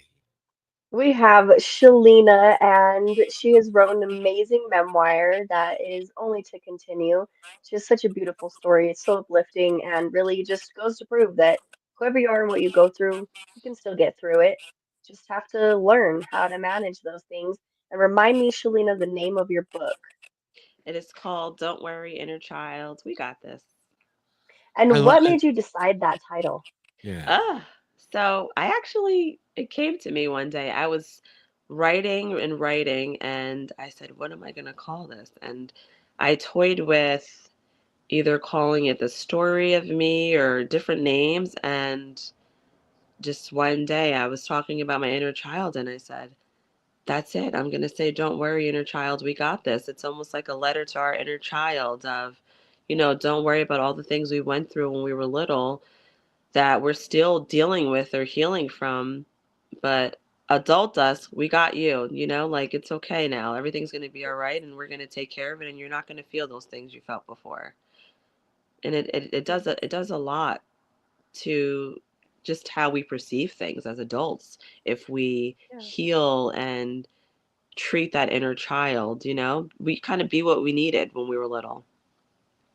Speaker 2: We have Shalina, and she has wrote an amazing memoir that is only to continue. She has such a beautiful story. It's so uplifting and really just goes to prove that whoever you are and what you go through, you can still get through it. Just have to learn how to manage those things. And remind me, Shalina, the name of your book.
Speaker 3: It is called Don't Worry, Inner Child. We got this.
Speaker 1: I
Speaker 2: And
Speaker 1: love
Speaker 2: what
Speaker 1: it.
Speaker 2: made you decide that title?
Speaker 1: Yeah.
Speaker 3: So it came to me one day. I was writing and writing, and I said, what am I going to call this? And I toyed with either calling it the story of me or different names. And just one day I was talking about my inner child and I said, that's it. I'm going to say, don't worry, inner child, we got this. It's almost like a letter to our inner child of, don't worry about all the things we went through when we were little that we're still dealing with or healing from. But adult us, we got you, like it's okay now. Everything's going to be all right and we're going to take care of it and you're not going to feel those things you felt before. And it does a lot to just how we perceive things as adults if we
Speaker 2: Yeah.
Speaker 3: heal and treat that inner child, we kind of be what we needed when we were little.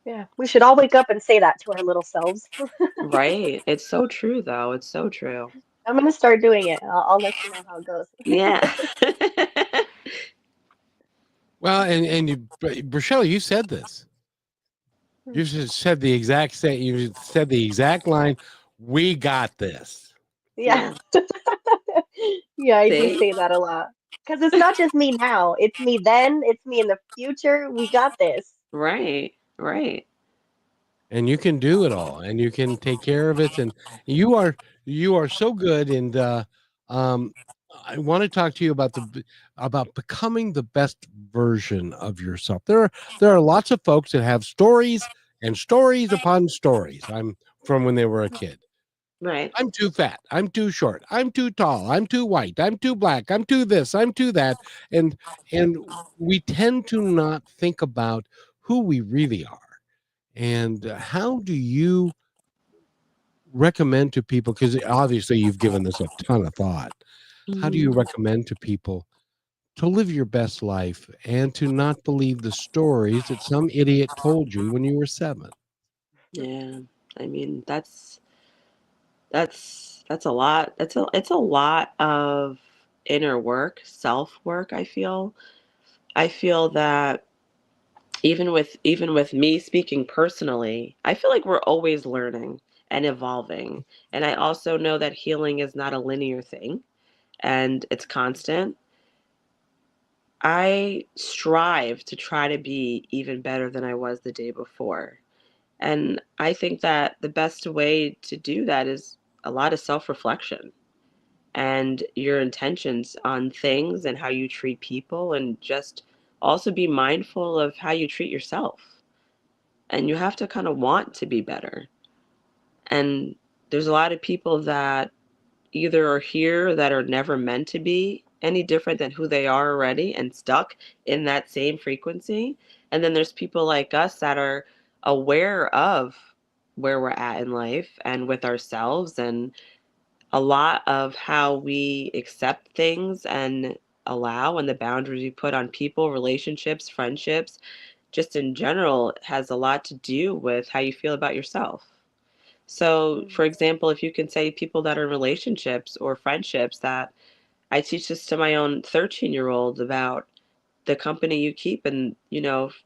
Speaker 2: Yeah. We should all wake up and say that to our little selves.
Speaker 3: Right. It's so true, though. It's so true.
Speaker 2: I'm gonna start doing it. I'll let you know how it goes.
Speaker 3: Yeah.
Speaker 1: Well, and Rochelle, you said this. You just said the exact same. You said the exact line. We got this.
Speaker 2: Yeah.
Speaker 3: Yeah.
Speaker 2: Yeah, I do
Speaker 3: See?
Speaker 2: say that a lot. Because it's not just me now. It's me then. It's me in the future. We got this.
Speaker 3: Right. Right.
Speaker 1: And you can do it all, and you can take care of it. And you are so good. And um, I want to talk to you about about becoming the best version of yourself. There are lots of folks that have stories and stories upon stories. I'm from when they were a kid.
Speaker 3: Right.
Speaker 1: I'm too fat. I'm too short. I'm too tall. I'm too white. I'm too black. I'm too this. I'm too that. And we tend to not think about who we really are. And how do you recommend to people? Because obviously you've given this a ton of thought. How do you
Speaker 3: Mhm.
Speaker 1: recommend to people to live your best life and to not believe the stories that some idiot told you when you were 7?
Speaker 3: Yeah. I mean, that's a lot. It's a lot of inner work, self work, I feel. I feel that even with me speaking personally, I feel like we're always learning and evolving. And I also know that healing is not a linear thing and it's constant. I strive to try to be even better than I was the day before. And I think that the best way to do that is a lot of self-reflection and your intentions on things and how you treat people, and just also be mindful of how you treat yourself. And you have to kind of want to be better. And there's a lot of people that either are here that are never meant to be any different than who they are already and stuck in that same frequency. And then there's people like us that are aware of where we're at in life and with ourselves, and a lot of how we accept things and allow, and the boundaries we put on people, relationships, friendships, just in general, has a lot to do with how you feel about yourself. So,
Speaker 2: Mm.
Speaker 3: for example, if you can say people that are in relationships or friendships, that I teach this to my own 13-year-old about the company you keep, and,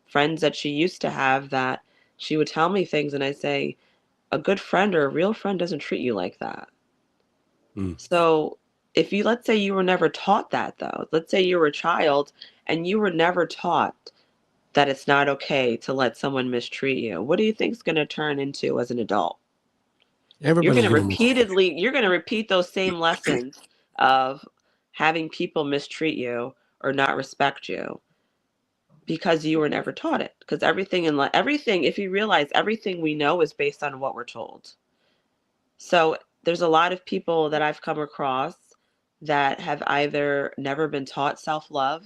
Speaker 3: friends that she used to have that she would tell me things and I say, a good friend or a real friend doesn't treat you like that.
Speaker 1: Mm.
Speaker 3: So, if you, let's say you were never taught that though, let's say you were a child and you were never taught that it's not okay to let someone mistreat you, what do you think is going to turn into as an adult? You're going
Speaker 1: Everybody's
Speaker 3: to
Speaker 1: going to miss.
Speaker 3: repeat those same lessons of having people mistreat you or not respect you because you were never taught it. Because everything in life, everything, if you realize, everything we know is based on what we're told. So there's a lot of people that I've come across that have either never been taught self-love,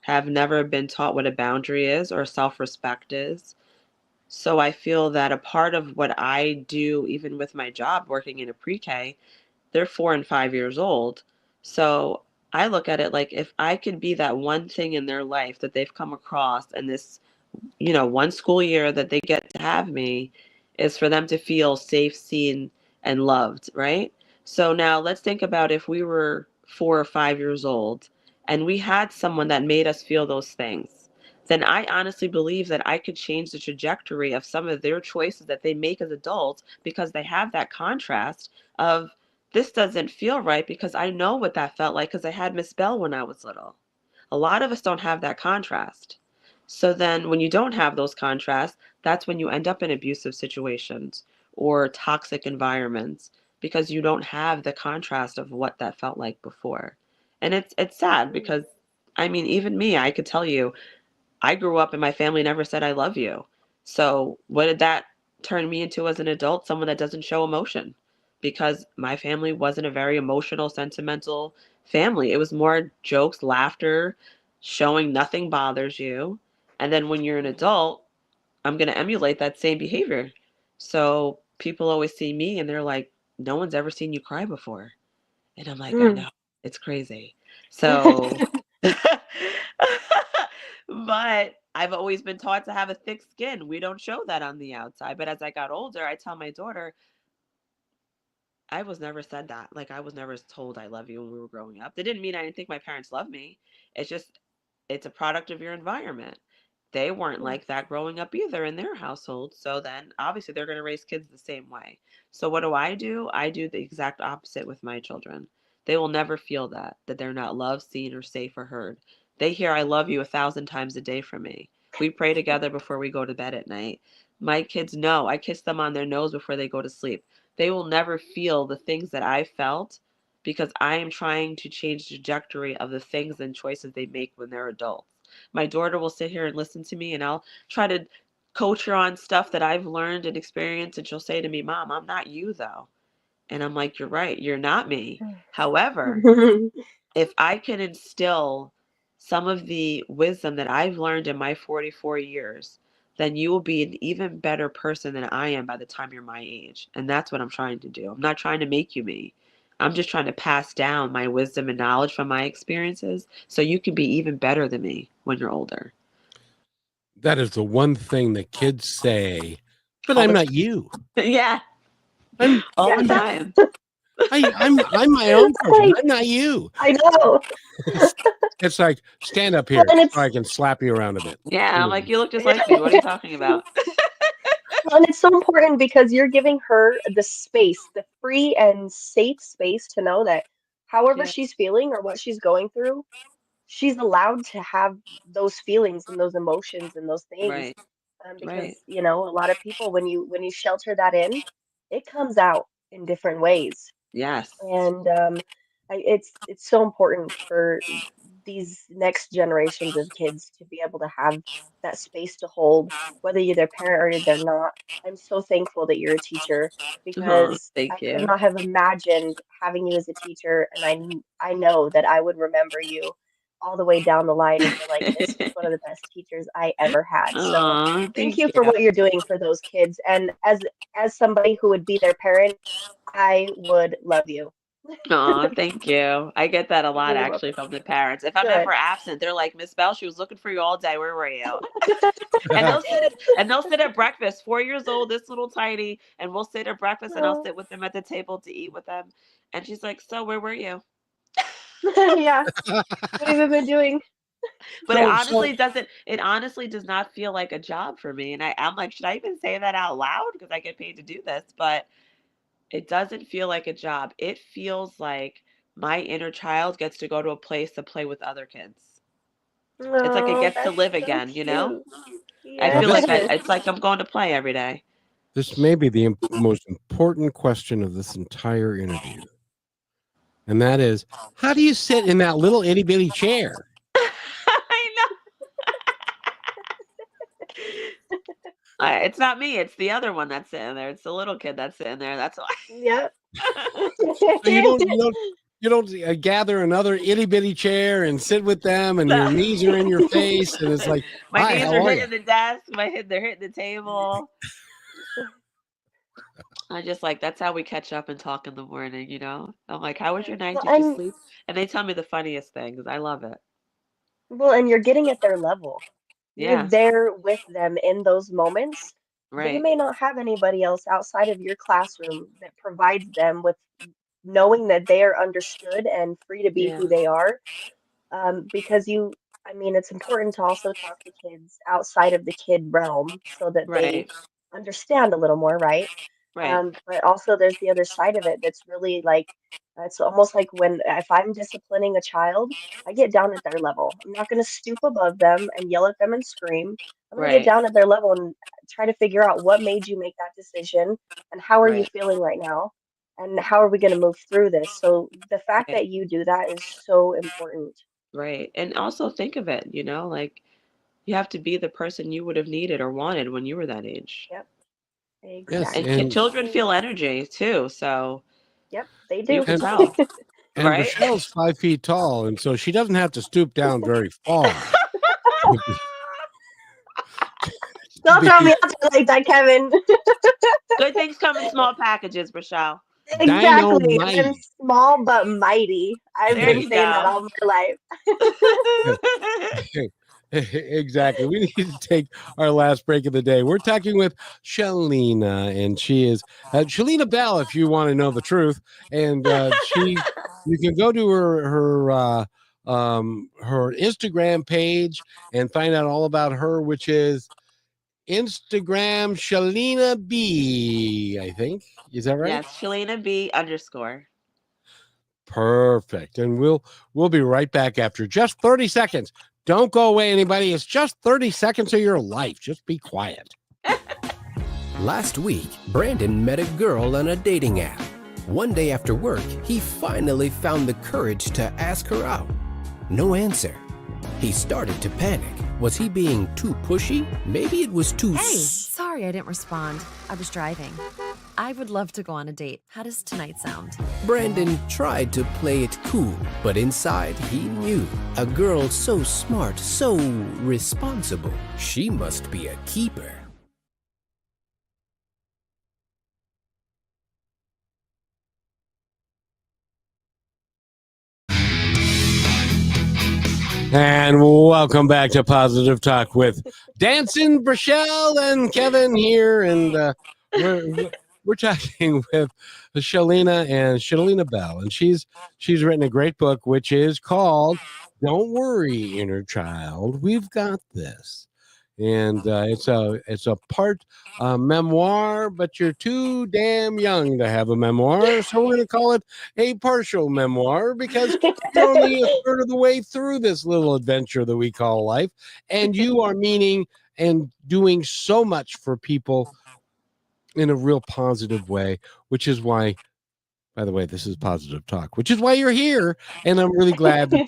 Speaker 3: have never been taught what a boundary is or self-respect is. So I feel that a part of what I do, even with my job working in a pre-K, they're 4 and 5 years old. So I look at it like, if I could be that one thing in their life that they've come across in this, one school year that they get to have me, is for them to feel safe, seen, and loved, right? So now let's think about if we were 4 or 5 years old and we had someone that made us feel those things, then I honestly believe that I could change the trajectory of some of their choices that they make as adults, because they have that contrast of, this doesn't feel right because I know what that felt like because I had Miss Bell when I was little. A lot of us don't have that contrast. So then when you don't have those contrasts, that's when you end up in abusive situations or toxic environments because you don't have the contrast of what that felt like before. And it's sad
Speaker 2: Mm.
Speaker 3: because I mean, even me, I could tell you, I grew up and my family never said I love you. So, what did that turn me into as an adult? Someone that doesn't show emotion because my family wasn't a very emotional, sentimental family. It was more jokes, laughter, showing nothing bothers you. And then when you're an adult, I'm going to emulate that same behavior. So, people always see me and they're like, no one's ever seen you cry before. And I'm like, I
Speaker 2: Mm.
Speaker 3: know, it's crazy. So, but I've always been taught to have a thick skin. We don't show that on the outside. But as I got older, I tell my daughter, I was never said that. Like, I was never told I love you when we were growing up. That didn't mean I didn't think my parents loved me. It's just, it's a product of your environment. They weren't
Speaker 2: Mm.
Speaker 3: like that growing up either in their household. So then obviously they're going to raise kids the same way. So what do? I do the exact opposite with my children. They will never feel that they're not loved, seen, or safe or heard. They hear I love you 1,000 times a day from me. We pray together before we go to bed at night. My kids know I kiss them on their nose before they go to sleep. They will never feel the things that I felt because I am trying to change the trajectory of the things and choices they make when they're adults. My daughter will sit here and listen to me, and I'll try to coach her on stuff that I've learned and experienced. And she'll say to me, Mom, I'm not you, though. And I'm like, you're right. You're not me. However, if I can instill some of the wisdom that I've learned in my 44 years, then you will be an even better person than I am by the time you're my age. And that's what I'm trying to do. I'm not trying to make you me. I'm just trying to pass down my wisdom and knowledge from my experiences so you can be even better than me when you're older.
Speaker 1: That is the one thing that kids say, but
Speaker 3: All
Speaker 1: I'm
Speaker 3: the
Speaker 1: not you.
Speaker 3: yeah,
Speaker 1: I'm
Speaker 3: all the
Speaker 2: Yeah.
Speaker 3: time.
Speaker 1: I'm my own
Speaker 2: It's
Speaker 1: person.
Speaker 2: like,
Speaker 1: I'm not you.
Speaker 2: I know.
Speaker 1: It's, it's like stand up
Speaker 2: Well,
Speaker 1: here
Speaker 2: and
Speaker 1: so I
Speaker 2: it's
Speaker 1: can slap you around a bit.
Speaker 3: Yeah, I'm like, you look just like me. What are you
Speaker 2: well,
Speaker 3: talking about?
Speaker 2: and it's so important because you're giving her the space, the free and safe space to know that however
Speaker 3: Yeah,
Speaker 2: she's feeling or what she's going through, she's allowed to have those feelings and those emotions and those things.
Speaker 3: right, right.
Speaker 2: Because, a lot of people when you shelter that in, it comes out in different ways.
Speaker 3: Yes.
Speaker 2: And it's so important for these next generations of kids to be able to have that space to hold, whether you're their parent or they're not. I'm so thankful that you're a teacher
Speaker 3: Oh,
Speaker 2: because I
Speaker 3: thank
Speaker 2: could
Speaker 3: you.
Speaker 2: not have imagined having you as a teacher, and I know that I would remember you all the way down the line and be like, this was one of the best teachers I ever had. So
Speaker 3: Oh,
Speaker 2: thank
Speaker 3: thank
Speaker 2: you for
Speaker 3: you.
Speaker 2: what you're doing for those kids. And as somebody who would be their parent, I would love you.
Speaker 3: Oh, thank you. I get that a lot
Speaker 2: You're
Speaker 3: actually
Speaker 2: welcome.
Speaker 3: from the parents. If I'm ever
Speaker 2: Good.
Speaker 3: absent, they're like, Miss Bell, she was looking for you all day. Where were you? And they'll sit at breakfast, 4 years old, this little tiny, and we'll sit at breakfast and I'll
Speaker 2: Oh,
Speaker 3: sit with them at the table to eat with them. And she's like, so where were you?
Speaker 2: yeah. What have you been doing?
Speaker 3: But it
Speaker 1: So
Speaker 3: honestly doesn't, it honestly does not feel like a job for me. And I'm like, should I even say that out loud? Because I get paid to do this, but it doesn't feel like a job. It feels like my inner child gets to go to a place to play with other kids. It's like it
Speaker 2: Oh,
Speaker 3: gets to
Speaker 2: that's
Speaker 3: live
Speaker 2: so
Speaker 3: again, you know?
Speaker 2: cute.
Speaker 3: I
Speaker 1: now
Speaker 3: feel
Speaker 1: this
Speaker 3: like
Speaker 2: Yes.
Speaker 3: it's like I'm going to play every day.
Speaker 1: this may be the most important question of this entire interview, and that is, how do you sit in that little itty bitty chair?
Speaker 3: I know. It's not me. It's the other one that's sitting there. It's the little kid that's sitting there. That's why.
Speaker 2: Yep.
Speaker 1: So you don't gather another itty bitty chair and sit with them, and your
Speaker 3: So-
Speaker 1: knees are in your face, and it's like,
Speaker 3: My
Speaker 1: hi,
Speaker 3: knees
Speaker 1: how
Speaker 3: are
Speaker 1: are you?
Speaker 3: hitting the desk. They're hitting the table. I just like that's how we catch up and talk in the morning, you know? I'm like, how was your night?
Speaker 2: Well,
Speaker 3: Did you
Speaker 2: and
Speaker 3: sleep? And they tell me the funniest things. I love it.
Speaker 2: you're getting at their level. You're
Speaker 3: Yeah,
Speaker 2: there with them in those moments. They
Speaker 3: right.
Speaker 2: may not have anybody else outside of your classroom that provides them with knowing that they are understood and free to be
Speaker 3: Yeah,
Speaker 2: who they are. Because it's important to also talk to kids outside of the kid realm so that they
Speaker 3: right.
Speaker 2: understand a little more, right?
Speaker 3: Right.
Speaker 2: But also there's the other side of it that's really like it's almost like when if I'm disciplining a child, I get down at their level. I'm not going to stoop above them and yell at them and scream. I'm going to get
Speaker 3: Right.
Speaker 2: down at their level and try to figure out what made you make that decision and how are you
Speaker 3: Right.
Speaker 2: feeling right now and how are we going to move through this. So the fact
Speaker 3: Right.
Speaker 2: that you do that is so important.
Speaker 3: Right. And also think of it, like you have to be the person you would have needed or wanted when you were that age.
Speaker 2: Yep,
Speaker 1: Yes,
Speaker 3: And
Speaker 2: exactly.
Speaker 3: children feel energy too, so
Speaker 2: Yep, they
Speaker 3: you
Speaker 2: do.
Speaker 3: can
Speaker 1: and
Speaker 3: tell,
Speaker 1: and
Speaker 3: right?
Speaker 1: Rochelle's 5 feet tall, and so she doesn't have to stoop down very far to be, to
Speaker 2: Don't throw me
Speaker 1: be
Speaker 2: out there like that, Kevin.
Speaker 3: Good things come in small packages, Rochelle.
Speaker 2: Exactly. I'm
Speaker 1: dynamite.
Speaker 2: small but mighty. I've
Speaker 3: There
Speaker 2: been
Speaker 3: you
Speaker 2: saying that
Speaker 3: go.
Speaker 2: all my life.
Speaker 1: Exactly. We need to take our last break of the day. We're talking with Shalina, and she is Shalina Bell, if you want to know the truth. And you can go to her Instagram page and find out all about her, which is Instagram Shalina B. I think is that right?
Speaker 3: Yes, Shalina B _
Speaker 1: Perfect. And we'll be right back after just 30 seconds. Don't go away, anybody. It's just 30 seconds of your life. Just be quiet.
Speaker 6: Last week, Brandon met a girl on a dating app. One day after work, he finally found the courage to ask her out. No answer. He started to panic. Was he being too pushy? Maybe it was too
Speaker 7: Hey, sorry I didn't respond. I was driving. I would love to go on a date. How does tonight sound?
Speaker 6: Brandon tried to play it cool, but inside he knew. A girl so smart, so responsible, she must be a keeper.
Speaker 1: And welcome back to Positive Talk with Dancing Brachelle and Kevin here. And we're talking with Shalina Bell. And she's written a great book, which is called Don't Worry, Inner Child. We've Got This. And it's a part memoir, but you're too damn young to have a memoir, so we're going to call it a partial memoir because you're only a third of the way through this little adventure that we call life, and you are meaning and doing so much for people in a real positive way, which is why, by the way, this is Positive Talk, which is why you're here, and I'm really glad that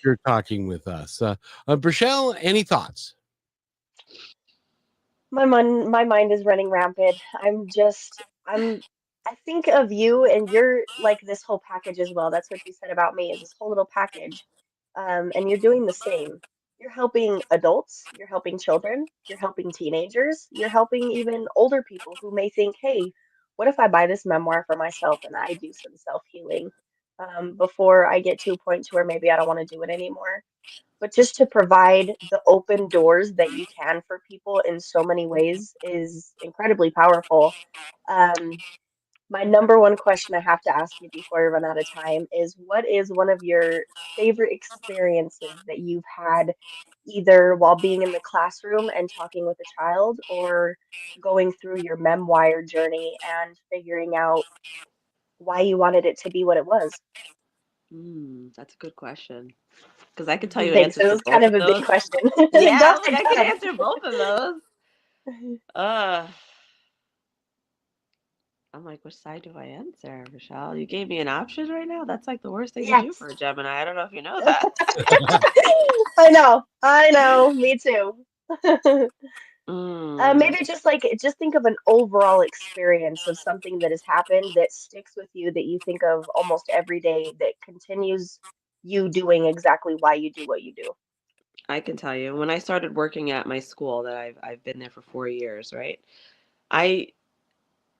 Speaker 1: you're talking with us. Brachelle, any thoughts?
Speaker 2: My mind is running rampant. I think of you and you're like this whole package as well. That's what you said about me, is this whole little package. And you're doing the same. You're helping adults, you're helping children, you're helping teenagers, you're helping even older people who may think, hey, what if I buy this memoir for myself and I do some self-healing before I get to a point to where maybe I don't want to do it anymore. But just to provide the open doors that you can for people in so many ways is incredibly powerful. Um, my number one question I have to ask you before we run out of time is what is one of your favorite experiences that you've had either while being in the classroom and talking with a child or going through your memoir journey and figuring out why you wanted it to be what it was?
Speaker 3: That's a good question. Because I could tell you
Speaker 2: Thanks.
Speaker 3: answers
Speaker 2: It
Speaker 3: to
Speaker 2: was kind
Speaker 3: both
Speaker 2: of
Speaker 3: of
Speaker 2: a big
Speaker 3: those.
Speaker 2: question.
Speaker 3: Yeah,
Speaker 2: Go
Speaker 3: like
Speaker 2: ahead,
Speaker 3: I
Speaker 2: go
Speaker 3: could
Speaker 2: ahead.
Speaker 3: answer both of those. Uh, I'm like, which side do I answer, Michelle? You gave me an option right now? That's like the worst thing to do
Speaker 2: Yes.
Speaker 3: for a Gemini. I don't know if you know that.
Speaker 2: I know, me too.
Speaker 3: Mm,
Speaker 2: Maybe just think of an overall experience of something that has happened that sticks with you that you think of almost every day that continues you doing exactly why you do what you do.
Speaker 3: I can tell you, when I started working at my school that I've been there for 4 years, right? I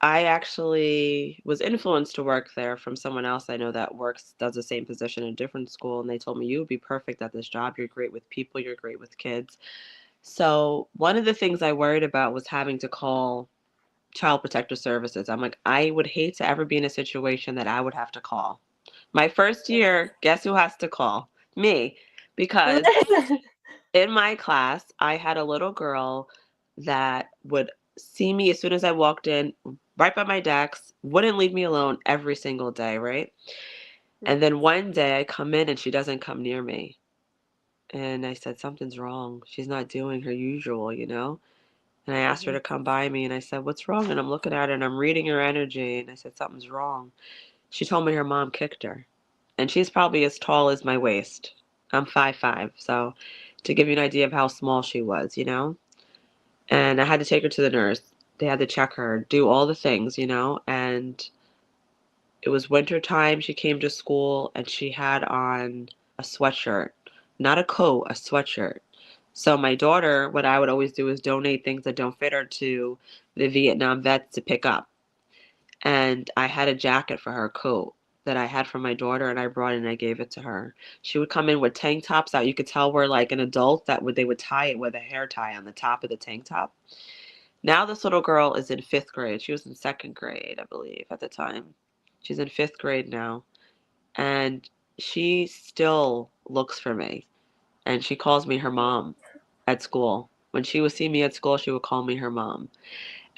Speaker 3: I actually was influenced to work there from someone else I know that does the same position in a different school, and they told me you would be perfect at this job. You're great with people, you're great with kids. So one of the things I worried about was having to call Child Protective Services. I'm like, I would hate to ever be in a situation that I would have to call. My first
Speaker 2: Yeah.
Speaker 3: year, guess who has to call? Me. Because in my class, I had a little girl that would see me as soon as I walked in, right by my decks, wouldn't leave me alone every single day, right? And then one day I come in and she doesn't come near me. And I said, something's wrong. She's not doing her usual, you know? And I asked her
Speaker 2: Mhm.
Speaker 3: to come by me and I said, what's wrong? And I'm looking at her and I'm reading her energy. And I said, something's wrong. She told me her mom kicked her. And she's probably as tall as my waist. I'm 5'5". So to give you an idea of how small she was, you know? And I had to take her to the nurse. They had to check her, do all the things, you know? And it was winter time. She came to school and she had on a sweatshirt, not a coat, a sweatshirt. So my daughter, what I would always do is donate things that don't fit her to the Vietnam vets to pick up. And I had a jacket for her, coat that I had from my daughter, and I brought it and I gave it to her. She would come in with tank tops out. You could tell we're like an adult that would they would tie it with a hair tie on the top of the tank top. Now this little girl is in fifth grade. She was in second grade, I believe, at the time. She's in fifth grade now. And she still looks for me. And she calls me her mom at school. When she would see me at school, she would call me her mom.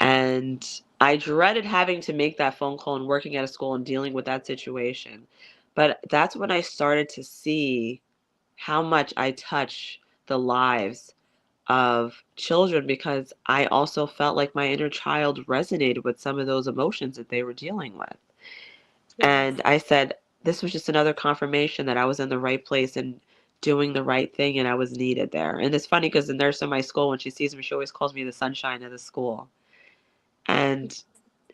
Speaker 3: And I dreaded having to make that phone call and working at a school and dealing with that situation. But that's when I started to see how much I touch the lives of children because I also felt like my inner child resonated with some of those emotions that they were dealing with.
Speaker 2: Yes.
Speaker 3: And I said, this was just another confirmation that I was in the right place and doing the right thing and I was needed there. And it's funny because the nurse in my school, when she sees me, she always calls me the sunshine of the school. And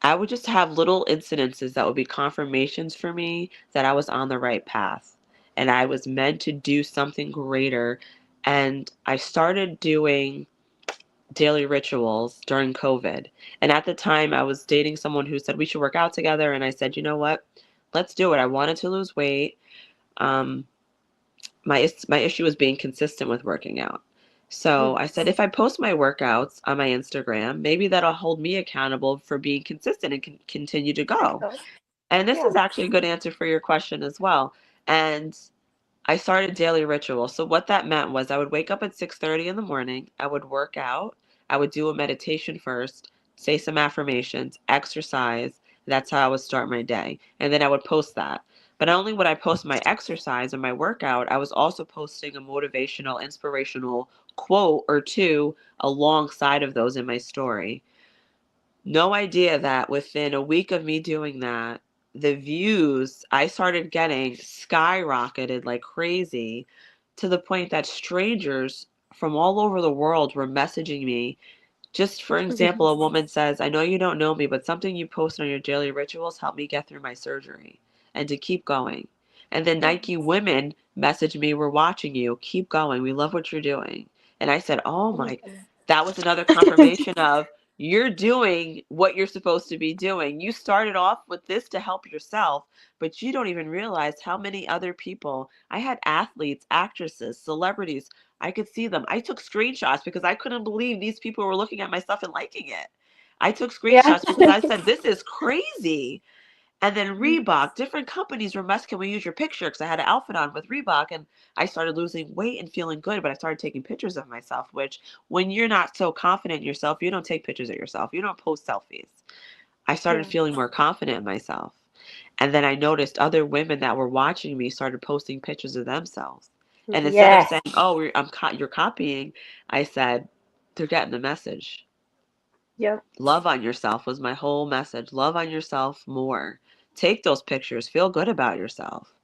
Speaker 3: I would just have little incidences that would be confirmations for me that I was on the right path and I was meant to do something greater. And I started doing daily rituals during COVID. And at the time, I was dating someone who said we should work out together. And I said, you know what? Let's do it. I wanted to lose weight. Um, my issue was being consistent with working out. So I said, if I post my workouts on my Instagram, maybe that'll hold me accountable for being consistent and continue to
Speaker 2: There you
Speaker 3: go.
Speaker 2: go.
Speaker 3: And this
Speaker 2: Yeah.
Speaker 3: is actually a good answer for your question as well. And I started daily ritual. So what that meant was I would wake up at 6:30 in the morning, I would work out, I would do a meditation first, say some affirmations, exercise. That's how I would start my day. And then I would post that. But not only would I post my exercise and my workout, I was also posting a motivational, inspirational quote or two alongside of those in my story. No idea that within a week of me doing that, the views I started getting skyrocketed like crazy to the point that strangers from all over the world were messaging me. Just for example, a woman says, I know you don't know me, but something you post on your daily rituals helped me get through my surgery and to keep going. And then Nike women messaged me, we're watching you. Keep going. We love what you're doing. And I said, oh
Speaker 2: Oh my
Speaker 3: my,
Speaker 2: goodness.
Speaker 3: that was another confirmation of you're doing what you're supposed to be doing. You started off with this to help yourself, but you don't even realize how many other people. I had athletes, actresses, celebrities. I could see them. I took screenshots because I couldn't believe these people were looking at my stuff and liking it. I took
Speaker 2: Yeah.
Speaker 3: screenshots because I said, this is crazy. And then Reebok, different companies were can we use your picture? Because I had an outfit on with Reebok and I started losing weight and feeling good, but I started taking pictures of myself, which when you're not so confident in yourself, you don't take pictures of yourself. You don't post selfies. I started
Speaker 2: Yeah.
Speaker 3: feeling more confident in myself. And then I noticed other women that were watching me started posting pictures of themselves. And instead of
Speaker 2: Yes.
Speaker 3: saying, "Oh, you're copying," I said, "They're getting the message."
Speaker 2: Yep.
Speaker 3: Love on yourself was my whole message. Love on yourself more. Take those pictures. Feel good about yourself.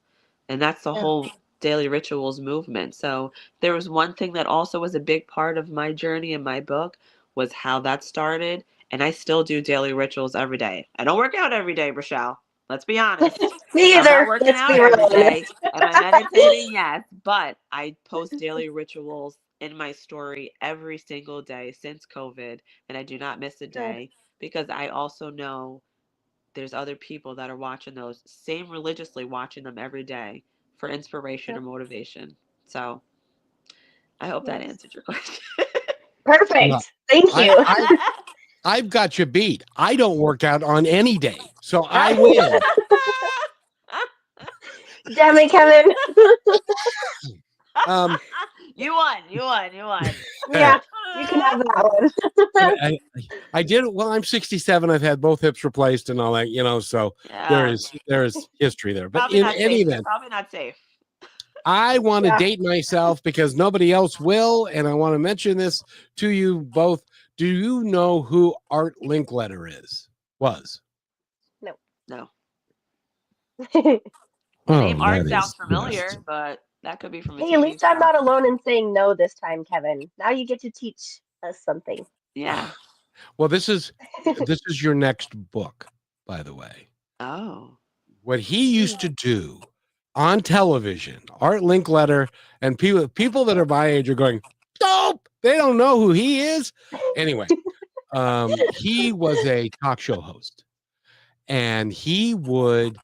Speaker 3: And that's the
Speaker 2: Yeah.
Speaker 3: whole daily rituals movement. So there was one thing that also was a big part of my journey in my book was how that started. And I still do daily rituals every day. I don't work out every day, Rochelle. Let's be honest.
Speaker 2: Me
Speaker 3: I'm not
Speaker 2: either.
Speaker 3: working
Speaker 2: Let's
Speaker 3: out
Speaker 2: be real
Speaker 3: every
Speaker 2: honest.
Speaker 3: day. Am I meditating? Yes. But I post daily rituals in my story every single day since COVID. And I do not miss a
Speaker 2: Good.
Speaker 3: day because I also know there's other people that are watching those, same religiously watching them every day for inspiration or
Speaker 2: Yep.
Speaker 3: motivation. So I hope that
Speaker 2: Yes.
Speaker 3: answered your question.
Speaker 1: Uh,
Speaker 2: Perfect. Thank
Speaker 1: I,
Speaker 2: you.
Speaker 1: I, I've got you beat. I don't work out on any day, so I win.
Speaker 2: Damn it, Kevin.
Speaker 1: Um,
Speaker 3: You won.
Speaker 2: Yeah, you can have that one.
Speaker 1: I did it. Well, I'm 67. I've had both hips replaced and all that, so there
Speaker 3: Yeah.
Speaker 1: is history there. But
Speaker 3: Probably
Speaker 1: in
Speaker 3: not
Speaker 1: any
Speaker 3: safe.
Speaker 1: event,
Speaker 3: Probably not safe.
Speaker 1: I want to
Speaker 2: Yeah.
Speaker 1: date myself because nobody else will. And I want to mention this to you both. Do you know who Art Linkletter was?
Speaker 3: No.
Speaker 2: Hey,
Speaker 3: The
Speaker 1: Oh,
Speaker 3: name Art
Speaker 1: that
Speaker 3: sounds
Speaker 1: is
Speaker 3: familiar, but that could be from a
Speaker 2: at
Speaker 3: TV
Speaker 2: least I'm
Speaker 3: show.
Speaker 2: not alone in saying no this time, Kevin. Now you get to teach us something.
Speaker 3: Yeah.
Speaker 1: well. This is your next book, by the way.
Speaker 3: Oh.
Speaker 1: What he used to do on television, Art Linkletter, and people that are my age are going, dope. They don't know who he is. Anyway, he was a talk show host, and he would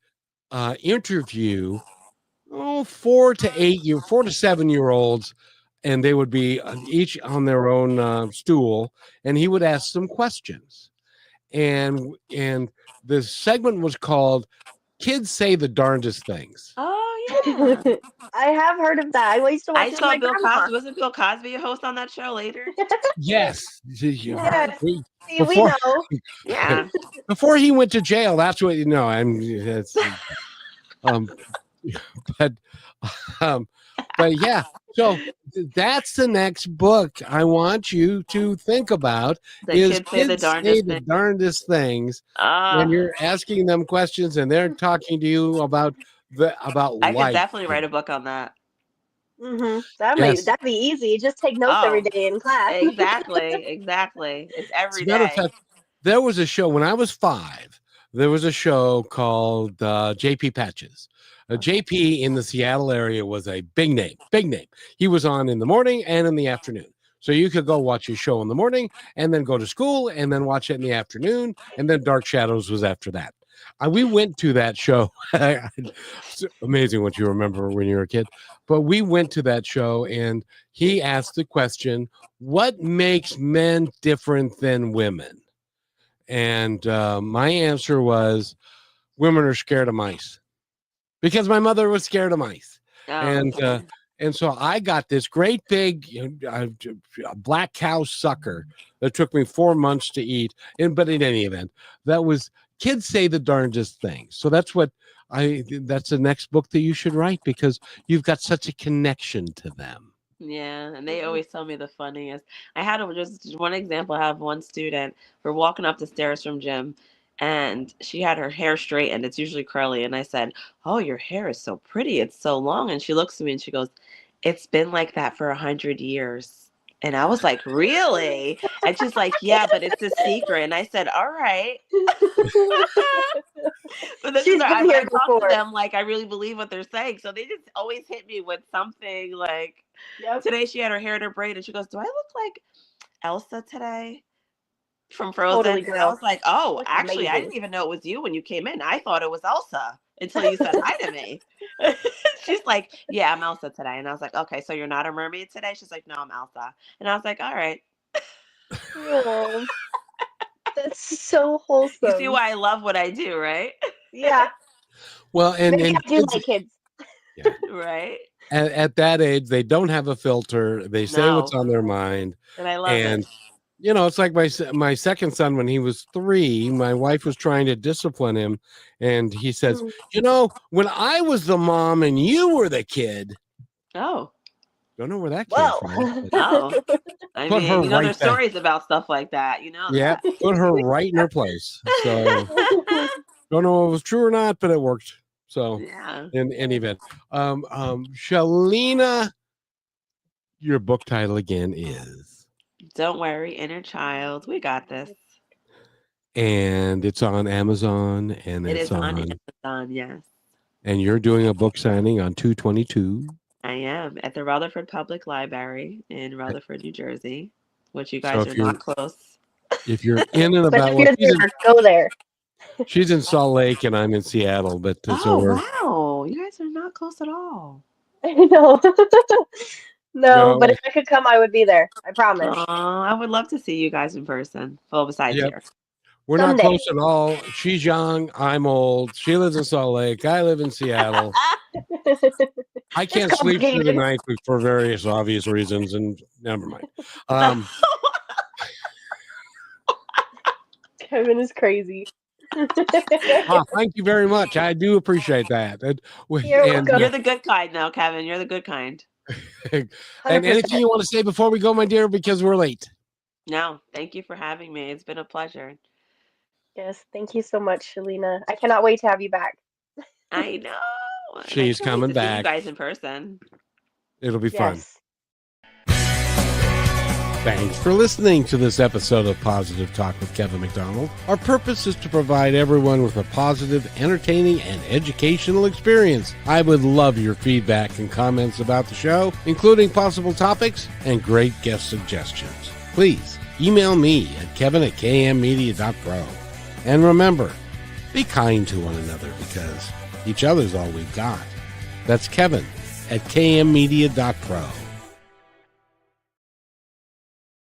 Speaker 1: interview 4 to 7 year olds, and they would be each on their own stool, and he would ask them questions, and the segment was called "Kids Say the Darndest Things."
Speaker 3: Oh yeah.
Speaker 2: I have heard of that. I used to watch
Speaker 3: I
Speaker 2: it with
Speaker 3: saw
Speaker 2: my
Speaker 3: Bill
Speaker 2: grandma.
Speaker 3: Cosby. Wasn't Bill Cosby a host on that show later?
Speaker 1: Yes,
Speaker 3: Yeah.
Speaker 2: Yes. See, we
Speaker 1: before
Speaker 2: know.
Speaker 3: Yeah.
Speaker 1: before he went to jail. That's what you know. I'm it's um, but um, but yeah. So that's the next book I want you to think about
Speaker 3: The
Speaker 1: is
Speaker 3: kids say the
Speaker 1: kids say
Speaker 3: darndest
Speaker 1: the
Speaker 3: thing.
Speaker 1: darndest things when
Speaker 3: Ah.
Speaker 1: you're asking them questions and they're talking to you about
Speaker 3: I could
Speaker 1: life.
Speaker 3: definitely write a book on that.
Speaker 1: Yes.
Speaker 2: That'd be easy. Just take notes every
Speaker 3: Oh,
Speaker 2: day in class.
Speaker 3: exactly. It's
Speaker 1: As
Speaker 3: every
Speaker 1: a matter of
Speaker 3: day.
Speaker 1: fact, there was a show when I was 5. There was a show called JP Patches.
Speaker 3: Okay.
Speaker 1: JP in the Seattle area was a big name, big name. He was on in the morning and in the afternoon. So you could go watch his show in the morning and then go to school and then watch it in the afternoon. And then Dark Shadows was after that. We went to that show. It's amazing what you remember when you were a kid. But we went to that show and he asked the question, what makes men different than women? And my answer was, women are scared of mice, because my mother was scared of mice.
Speaker 3: Oh,
Speaker 1: And
Speaker 3: okay.
Speaker 1: and so I got this great big black cow sucker that took me 4 months to eat. But in any event, that was kids say the darndest things. So that's the next book that you should write, because you've got such a connection to them.
Speaker 3: Yeah, and they always tell me the funniest. I had just one example. I have one student. We're walking up the stairs from gym, and she had her hair straightened. It's usually curly, and I said, "Oh, your hair is so pretty. It's so long." And she looks at me and she goes, "It's been like that for 100 years." And I was like, "Really?" And she's like, "Yeah, but it's a secret." And I said, "All right." But this is
Speaker 2: She's been
Speaker 3: but I
Speaker 2: here
Speaker 3: talk to
Speaker 2: before.
Speaker 3: them like I really believe what they're saying. So they just always hit me with something like
Speaker 2: Yep.
Speaker 3: today she had her hair in her braid and she goes, "Do I look like Elsa today from
Speaker 2: Totally,
Speaker 3: Frozen?" And I
Speaker 2: girl.
Speaker 3: was like, "Oh,
Speaker 2: Looks
Speaker 3: actually, I
Speaker 2: amazing.
Speaker 3: didn't even know it was you when you came in. I thought it was Elsa until you said hi to me." She's like, "Yeah, I'm Elsa today." And I was like, "Okay, so you're not a mermaid today?" She's like, "No, I'm Elsa." And I was like, "All right."
Speaker 2: Oh, that's so
Speaker 3: You see
Speaker 2: wholesome.
Speaker 3: why I love what I do, right?
Speaker 2: Yeah,
Speaker 1: Well,
Speaker 2: maybe
Speaker 1: and
Speaker 2: I do
Speaker 1: kids,
Speaker 2: like kids.
Speaker 1: yeah,
Speaker 3: Right?
Speaker 1: at that age, they don't have a filter. They say what's
Speaker 3: No.
Speaker 1: on their mind.
Speaker 3: And I love it.
Speaker 1: And it's like my second son, when he was 3, my wife was trying to discipline him, and he says,
Speaker 2: Mm.
Speaker 1: when I was the mom and you were the kid.
Speaker 3: Oh.
Speaker 1: Don't know where that came
Speaker 2: Whoa.
Speaker 1: from, but
Speaker 3: Oh. I
Speaker 1: put her
Speaker 3: mean,
Speaker 1: right
Speaker 3: there's
Speaker 1: back.
Speaker 3: stories about stuff like that. You know
Speaker 1: Yeah,
Speaker 3: that.
Speaker 1: put her right in her place. So don't know if it was true or not, but it worked. So
Speaker 3: Yeah.
Speaker 1: in any event, Shalina, your book title again is,
Speaker 3: Don't worry, inner child. We got this.
Speaker 1: and it's on Amazon, and
Speaker 3: It
Speaker 1: it's
Speaker 3: is on
Speaker 1: on,
Speaker 3: Amazon, yes.
Speaker 1: and you're doing a book signing on 2/22.
Speaker 3: I am at the Rutherford Public Library in Rutherford, New Jersey, which you
Speaker 1: So
Speaker 3: guys are not close.
Speaker 1: if you're in and
Speaker 2: But
Speaker 1: about,
Speaker 2: if
Speaker 1: well,
Speaker 2: you're there, go there.
Speaker 1: she's in Salt Lake and I'm in Seattle, but so
Speaker 3: Oh,
Speaker 1: we're
Speaker 3: wow. You guys are not close at all.
Speaker 2: I know. No, but
Speaker 1: no,
Speaker 2: if I could come, I would be there. I promise.
Speaker 3: I would love to see you guys in person. Well, besides
Speaker 1: yep.
Speaker 3: here.
Speaker 1: We're not
Speaker 2: Someday.
Speaker 1: close at all. She's young. I'm old. She lives in Salt Lake. I live in Seattle. I can't sleep through the night for various obvious reasons, and never mind.
Speaker 2: Kevin is crazy.
Speaker 1: Thank you very much. I do appreciate that.
Speaker 2: You're welcome.
Speaker 3: You're the good kind, now, Kevin. You're the good kind.
Speaker 1: And anything you want to say before we go, my dear, because we're late?
Speaker 3: No, thank you for having me. It's been a pleasure.
Speaker 2: Yes, thank you so much, Shalina. I cannot wait to have you back.
Speaker 3: I know.
Speaker 1: She's coming
Speaker 3: to see
Speaker 1: back.
Speaker 3: you guys in person.
Speaker 1: It'll be fun.
Speaker 2: Yes.
Speaker 1: Thanks for listening to this episode of Positive Talk with Kevin McDonald. Our purpose is to provide everyone with a positive, entertaining, and educational experience. I would love your feedback and comments about the show, including possible topics and great guest suggestions. Please email me at kevin@kmmedia.pro. And remember, be kind to one another because each other's all we've got. That's Kevin at kmmedia.pro.